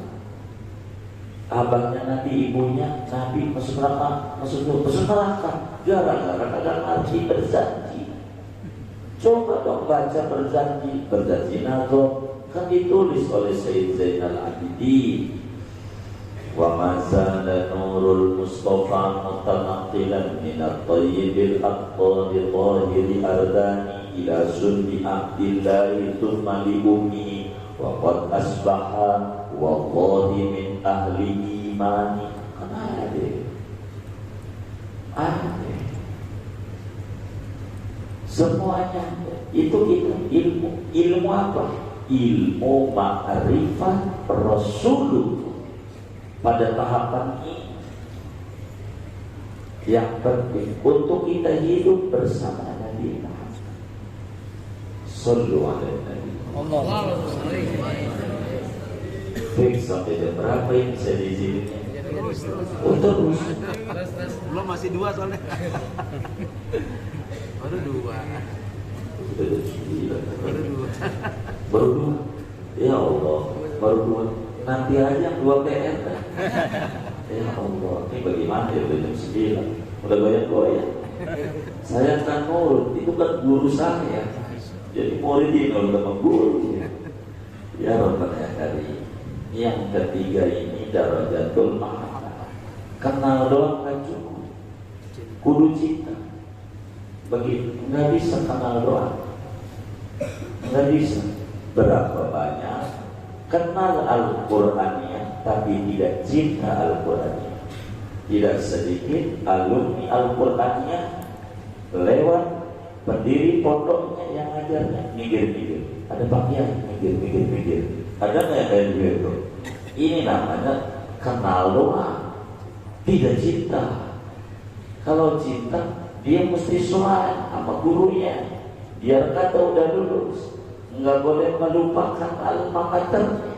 abangnya Nabi, ibunya Nabi masuk neraka gara-gara kagak ngerti berjanji. Coba dong baca berjanji nazar, kan ditulis oleh Sayyid Zainal Abidin. Wa mazala nurul Mustafa mutanaqqilan minat tayyibil aqdari zahiri ardani ila sunni abdillahi thumma li ummi wa qad asbaha wallahi min ahli imani. Ada semuanya itu kita ilmu apa? Ilmu ma'rifat Rasulullah pada tahapan ini yang penting untuk kita hidup bersama Nabi Muhammad. Sallu alaihi Nabi. Baik, sampai jam berapa ini saya diizinkan? Terus. Belum, masih 2 soalnya. Baru 2. Baru 2. Ya Allah, baru 2. Nanti aja 2 PR. Ya Allah, ini bagaimana ya udah jam 9. Udah banyak goyang. Saya kan nurut, itu kan guru saya. Jadi murid ini kalau sama guru. Ya Rabbana ya Karim. Yang ketiga ini darajatul mahabbah. Kenal doang kan cukup, kudu cinta. Begitu, nggak bisa kenal doang, nggak bisa. Berapa banyak kenal Al-Qur'annya tapi tidak cinta Al-Qur'annya. Tidak sedikit alumni Al-Qur'annya lewat pendiri pondoknya yang ngajarnya mikir-mikir. Ada pakaian mikir. Ada nggak yang kayak begitu? Ini namanya kenal doang, tidak cinta. Kalau cinta, dia mesti soal sama gurunya. Biar kata udah lulus, nggak boleh melupakan alma maternya.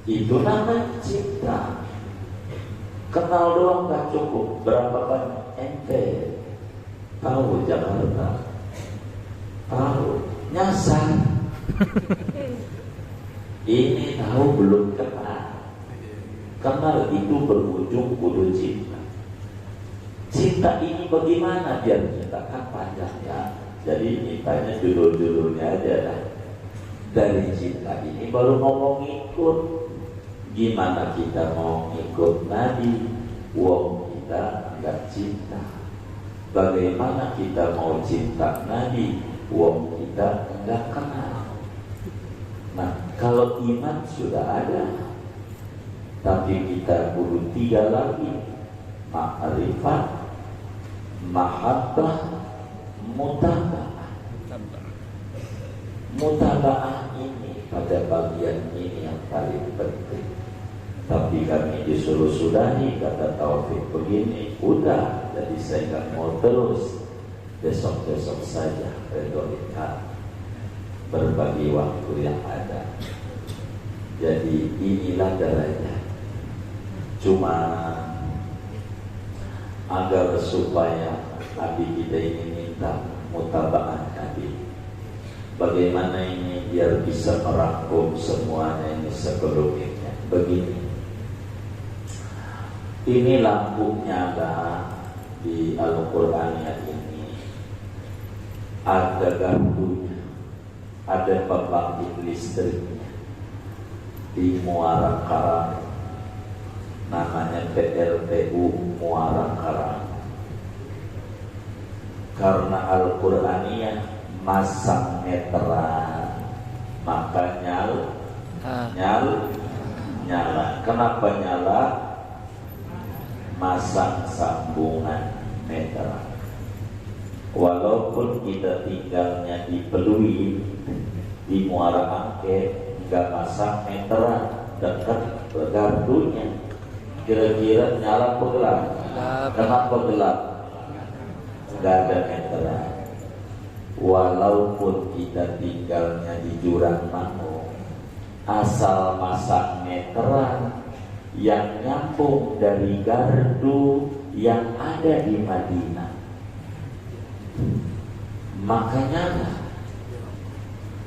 Itu namanya cinta. Kenal doang nggak cukup. Berapa banyak ente tahu Jakarta? Tahu nyasar. Ini tahu belum kenal. Kenal itu berujung kudu cinta. Cinta ini bagaimana biar kita kan panjang ya. Jadi mintanya judul-judulnya aja lah. Dari cinta ini baru ngomong ikut. Gimana kita mau ikut Nabi wong kita enggak cinta? Bagaimana kita mau cinta Nabi wong kita enggak kenal? Nah, kalau iman sudah ada, tapi kita perlu 3 lagi: ma'rifat, mahabbah, mutaba'ah. Mutaba'ah ini pada bagian ini yang paling penting. Tapi kami disuruh sudahi, kata Taufik begini, udah, jadi saya nggak mau terus. Besok-besok saja retorika berbagi waktu yang ada. Jadi inilah derajat. Cuma agar supaya Nabi kita ini minta mutaba'ah Nabi. Bagaimana ini biar bisa merangkum semuanya ini sekelumnya. Begini, ini lampu nyala di Al-Quran ini, ada gardunya, ada pembangkit listriknya di Muara Karang, namanya PLTU Muara Karang. Karena Al-Quraniyah masang meteran, maka nyala. Kenapa nyala? Masang sambungan meteran. Walaupun kita tinggalnya di Pelui, di Muara Angke, nggak masang meteran dekat gardunya, kira-kira nyala apa gelap? Kenapa gelap? Nggak ada meteran. Walaupun kita tinggalnya di Jurang Mangu, asal masang meteran yang nyambung dari gardu yang ada di Madinah, makanya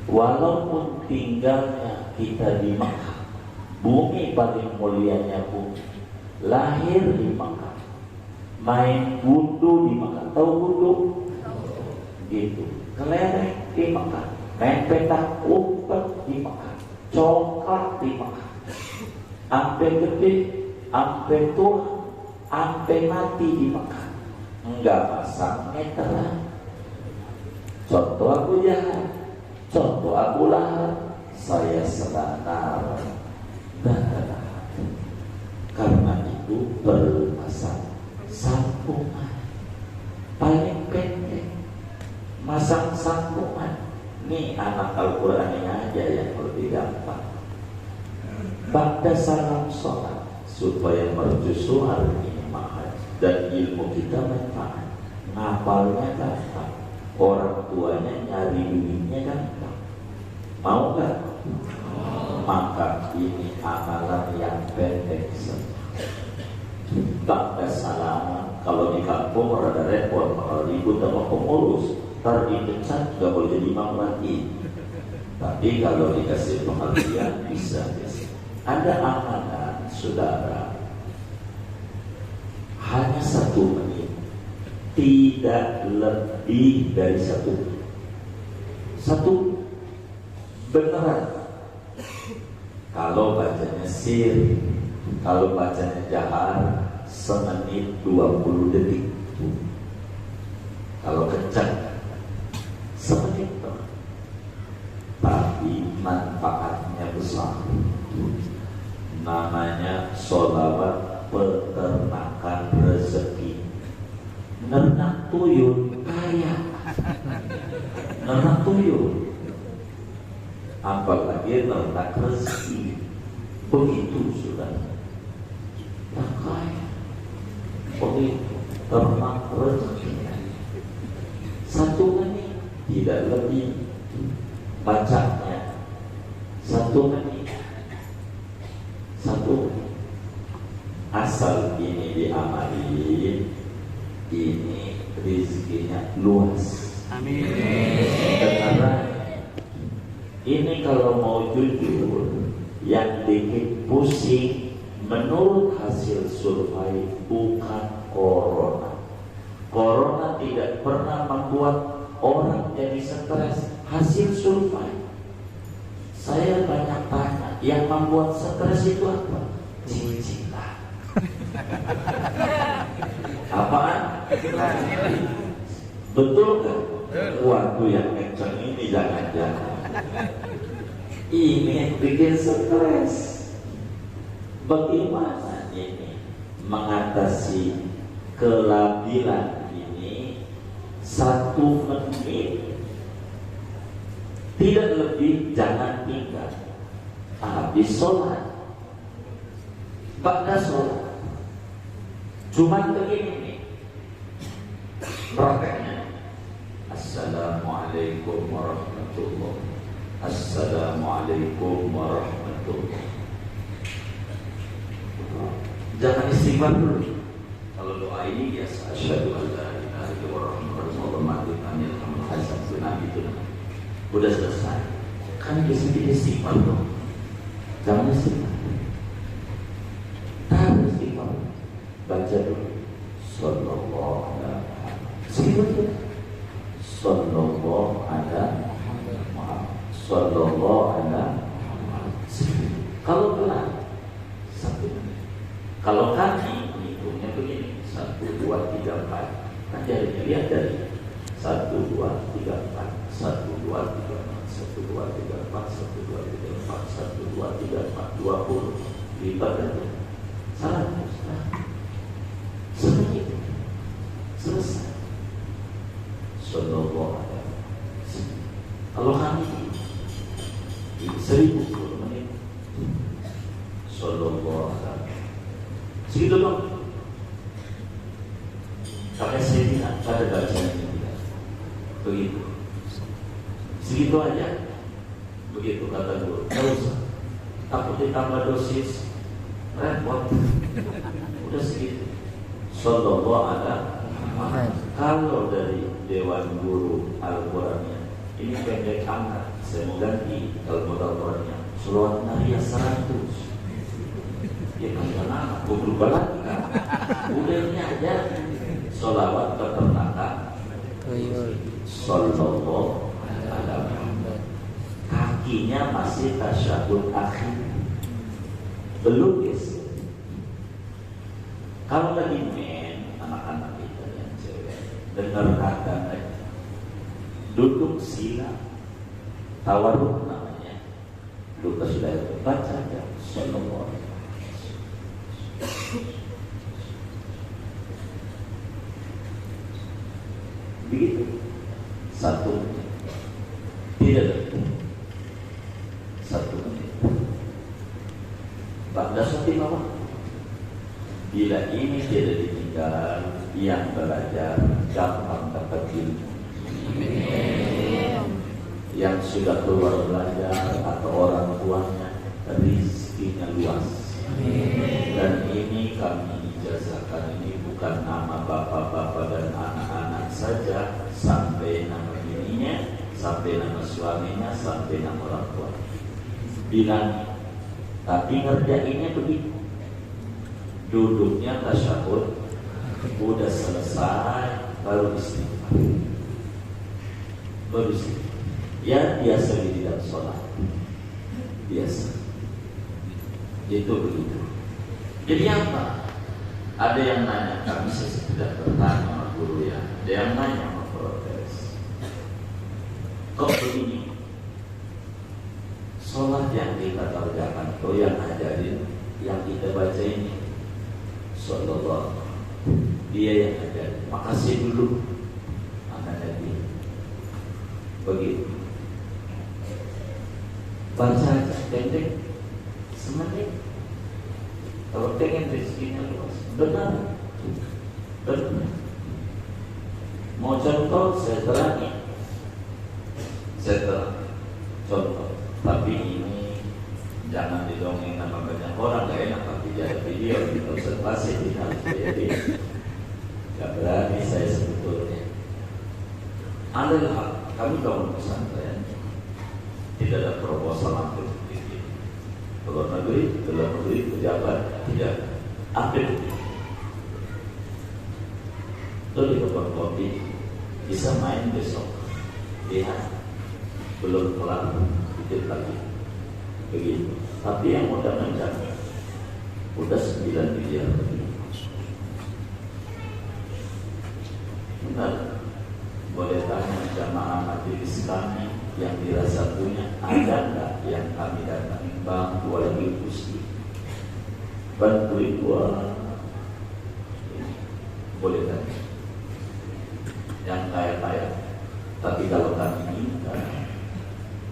walaupun tinggalnya kita di Makkah, bumi paling mulianya bumi, lahir di Makkah, main gundu di Makkah, tahu gundu? Gitu, kelereng di Makkah, main petak umpet di Makkah, congkak di Makkah, ampe gede, ampe tua, ampe mati di Makkah, enggak pasang meteran. Contoh Abu Jahal, contoh Abu Lahab, saya sedanar dan telah. Karena itu perlu pasang sambungan paling pendek, masang sambungan. Nih anak Al-Quran ini aja yang lebih gampang. Ba'da salam sholat, supaya mercusuar ini mahal dan ilmu kita manfaat. Ngapalnya gampang, orang tuanya nyari duitnya gampang. Mau gak? Maka ini amalan yang pendek saja. Ba'da salam, kalau di kampung rada repot, kalau ribut sama pengurus, ntar dipecat gak boleh jadi imam lagi. Tapi kalau dikasih pengertian bisa. Ada amalan saudara, hanya 1 menit, tidak lebih dari 1 menit. 1 beneran. Kalau bacanya sir, kalau bacanya jahar, semenit 20 detik. Kalau kencang, semenit. Tapi manfaatnya besar. Namanya sholawat peternakan rezeki. Nernak tuyul kaya, nernak tuyul, apalagi nernak rezeki. Begitu sudah tak kaya, begitu ternak rezeki. 1 menit tidak lebih bacanya, 1 menit. Asal ini diamali, ini rezekinya luas. Amin. Karena ini kalau mau jujur, yang bikin pusing menurut hasil survei bukan corona. Corona tidak pernah membuat orang jadi stres. Hasil survei saya banyak tanya, yang membuat stres itu apa? Cicilan. Apaan? Betul kan? Waktu yang kencang ini jangan-jangan ini bikin stres. Bagaimana ini mengatasi kelabilan ini? 1 menit tidak lebih, jangan tinggal habis sholat, pada sholat cuman begini nih prakteknya. Assalamualaikum warahmatullahi wabarakatuh. Assalamualaikum warahmatullahi wabarakatuh. Jangan istighfar dulu. Kalau doa ini biasa, asyhadu an la ilaha illallah Muhammadur rasulullah, itu udah selesai. Kan biasanya istighfar dong. Jangan istighfar. Tahu istighfar. Baca dulu. Sallallahu alaihi wasallam. Sallallahu alaihi wasallam. Sallallahu alaihi wasallam. Kalau pelan 1 menit. Kalau kaki hitungnya begini 1, 2, 3, 4. Nanti ada dilihat dari 1, 2, 3, 4. 1, 2, 3, 4. 1, 2, 3, 4. 1, 2, 3, 4. 1, 2, 3, 4. 20. Lipat itu 100. Sedikit. Selesai. Sallallahu alaihi wasallam. Kalau kami 1000 menit. Sallallahu alaihi wasallam. Segitu dong. Pakai saya pada bacaan ini. Begitu. Segitu aja. Begitu kata guru. Tidak usah. Takut ditambah dosis. Repot. Udah segitu. Sallallahu alaihi wasallam. Kalau dari Dewan Guru Al-Qurannya ini pendek angkat, saya mau ganti kalau modal Qurannya Salawat Naria 100. Ya kan kenapa? Gue berubah lagi kan? Udahnya aja Salawat peternakan Sallallahu alaihi wasallam. Kakinya masih tasyahud akhir, belum guys. Kalau lagi main anak-anak kita yang cewek dengar kata aja, duduk sila tawarruk namanya, duduk sila itu baca aja Sallallahu alaihi wasallam. Begitu 1 menit, tidak lebih 1 menit. Ba'da sholat imamah. Bila ini tidak ditinggal, yang belajar gampang dapat ilmu. Yang sudah keluar belajar atau orang tuanya rizkinya luas. Dan ini kami ijazahkan, ini bukan nama bapak-bapak dan anak-anak saja, sampai nama bininya, sampai nama suaminya, sampai nama orang tua. Bilang, tapi ngerjainnya begitu. Duduknya tasyahud, udah selesai baru istighfar. Baru istighfar. Ya biasa di dalam sholat. Biasa. Itu begitu. Jadi apa? Ada yang nanya, kami sudah bertanya sama guru ya. Ada yang nanya sama protes. Kok begini? Sholat yang kita kerjakan, kau yang ajarin, yang kita baca ini, Sallallahu, dia yang ajarin. Makasih dulu, anak Nabi. Begitu. Baca aja, pendek, semenit. Kalau pengen rezekinya luas, benar. Mau contoh, saya terangin. Contoh. Tapi ini jangan didongeng nama banyak orang, gak enak tapi jadi video kita observasi di dalam jadi gak berani saya sebetulnya. Adalah kami bangun pesantren, tidak ada proposal hampir seperti itu. Luar negeri, pejabat tidak hampir. Itu di kebun kopi bisa main besok. lihat belum kelar dikit lagi begitu. Tapi yang udah mencapai udah 9 miliar. Benar, boleh tanya jamaah majelis kami yang dirasa punya, ada nggak yang kami datangi, bang dua lagi kursi bantuin gua, boleh tanya yang kaya-kaya. Tapi kalau kami minta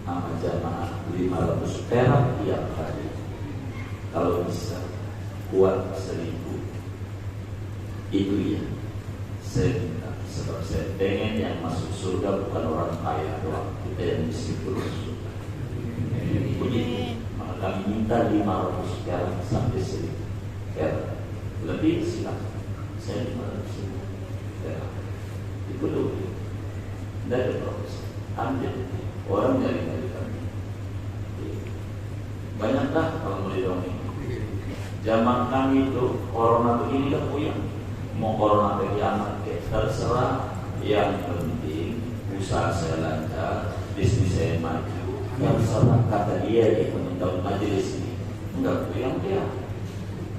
sama jamaah 500 perak tiap hari, kalau bisa kuat 1.000, itu ya saya minta. Sebab saya pengen yang masuk surga bukan orang kaya doang, kita yang miskin pun masuk surga. Begitu, maka kami minta 500 perak sampai 1.000 perak. Lebih silakan, saya 500 perak. Itu dulu, tidak ada proses. Ambil orang dari kami. Banyaklah kalau mau didongeng. Zaman kami itu corona begini kan puyeng. Mau corona kiamat terserah, yang penting usaha saya lancar, bisnis saya maju. Yang salah kata dia di teman-teman majelis ini, enggak puyeng dia,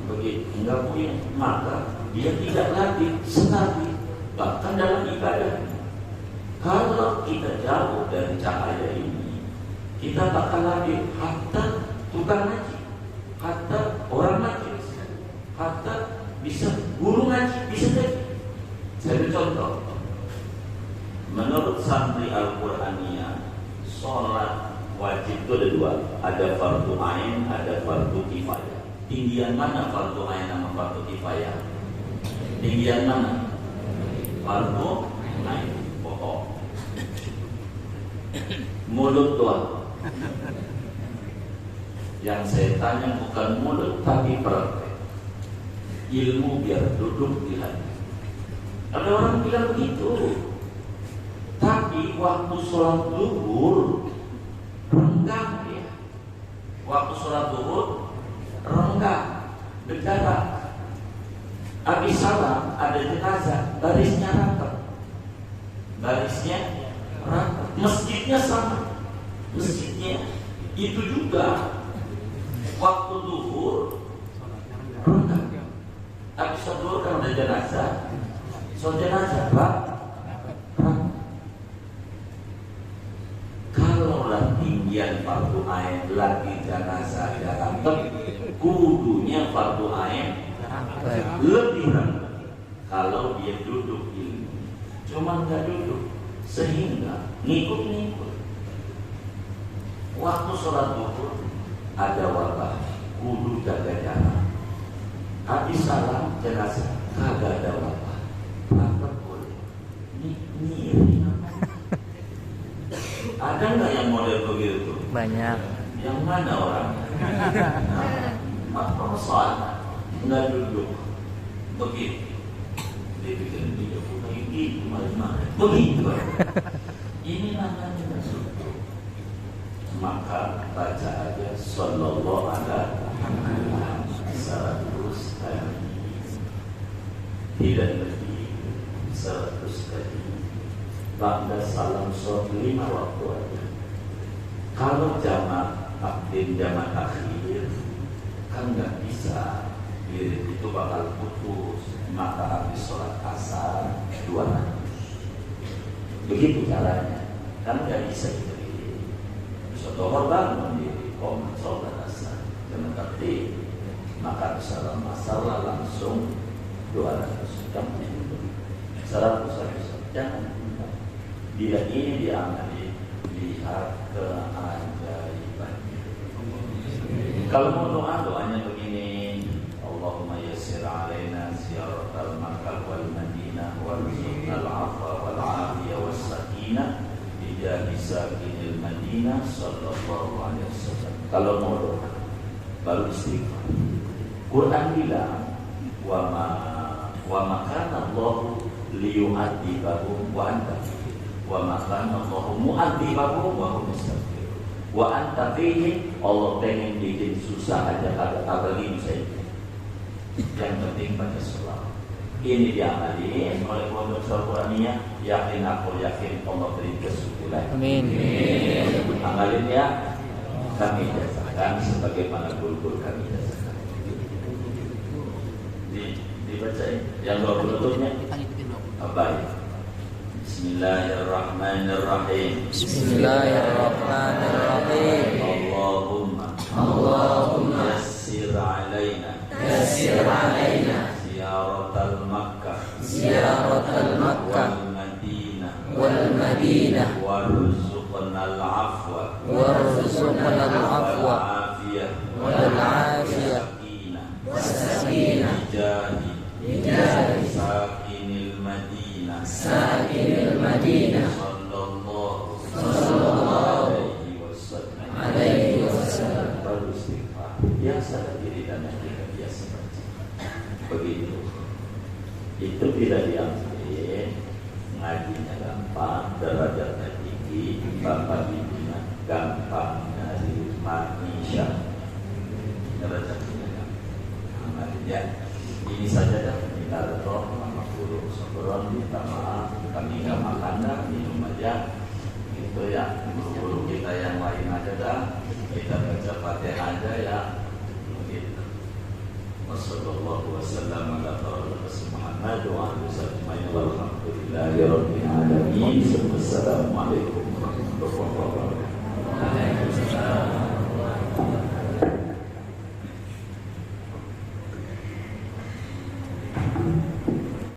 begitu enggak puyeng, maka dia tidak lagi senang, bahkan dalam ibadah. Kalau kita jauh dari cahaya ini, kita bakal lagi hatta tukang ngaji, hatta orang majelis, hatta bisa guru ngaji, bisa jadi. Saya beri contoh. Menurut santri Al-Quraniyah, sholat wajib itu ada dua, ada fardu ain, ada fardu kifayah. Tinggian mana fardu ain sama fardu kifayah? Tinggian mana? Fardu ain, pokok. Mulut doang. Yang saya tanya bukan mulut tapi praktek. Ilmu biar duduk di hati. Ada orang bilang begitu, tapi waktu sholat zuhur renggang dia. Waktu sholat zuhur renggang, berjarak. Habis salam ada jenazah, barisnya rapat. Barisnya rapat. Masjidnya sama. Masjidnya itu juga waktu zuhur renggang. Habis sholat zuhur kan ada jenazah. Saudara siapa? Kalaulah tinggian fardu ain lagi jenazah dalam kudunya fardu ain lebih rendah. Kalau dia duduk ilmu, cuma nggak duduk sehingga ngikut-ngikut. Waktu sholat zuhur ada wabah, kudu jaga jarak. Habis salam jenazah kagak ada wabah. Ada nggak yang model begitu? Banyak. Yang mana orang? Apa masalah? Nggak duduk begitu. Dia bikin video foto ini kemarin begitu. Ini namanya sunnah. Maka baca aja sallallahu alaihi wasallam 100 kali. Tidak lebih 100 kali. Bangda salam sholat 5 waktu aja. Kalau jamaah takdim jamaah akhir kan nggak bisa, diri itu bakal putus. Maka habis sholat asar 200. Begitu caranya. Kan nggak bisa diri. Bisa dohor bangun diri, komat sholat asar jamaah takdim. Maka salam asar langsung 200. Kamu itu 100 jangan. Bila ini diamali, lihat keajaiban. Kalau mau doa, doanya begini: Allahumma yassir alaina ziyaratal Makkah wal Madinah warzuqnal afwa wal afiyah was sakinah bi jahi sakinil Madinah sallallahu alaihi wasallam. Kalau mau doa, baru istighfar. Quran bilang wa makana Allah liyu'adzibahum wa anta wa makana Allah mu'adzibahum wa hum yastaghfirun wa anta fihi. Allah pengen bikin susah aja kagak bisa itu. Yang penting baca selawat. ini diamali oleh pondok Al-Quraniyah. Yakin aku, yakin Allah beri kesukuran. Amin. Amalin ya, kami jazakan sebagaimana guru kami jazakan. Dibaca yang dua penutupnya. Baik. Bismillahirrahmanirrahim. Bismillahirrahmanirrahim. Allahumma yassir alaina ziyaratal Makkah wal Madinah warzuqnal afwa wal afiyah bijahi sakinil Madinah sallallahu alaihi wasallam. Baru istighfar biasa diri dan yang kita biasa baca begitu. Itu tidak diambil ngajinya gampang, derajatnya tinggi, bapak ibunya gampang dari manusia, derajatnya gampang. Ya, ini saja dah kita roh sama guru sebelum minta maaf kami nggak makan dah, minum aja itu ya. Guru kita yang lain aja dah, kita baca Fatihah aja ya. Begitu. Wassallallahu wasallam ala Muhammad wa alihi wasallam. Walhamdulillahirabbil alamin. Wassalamualaikum warahmatullahi wabarakatuh.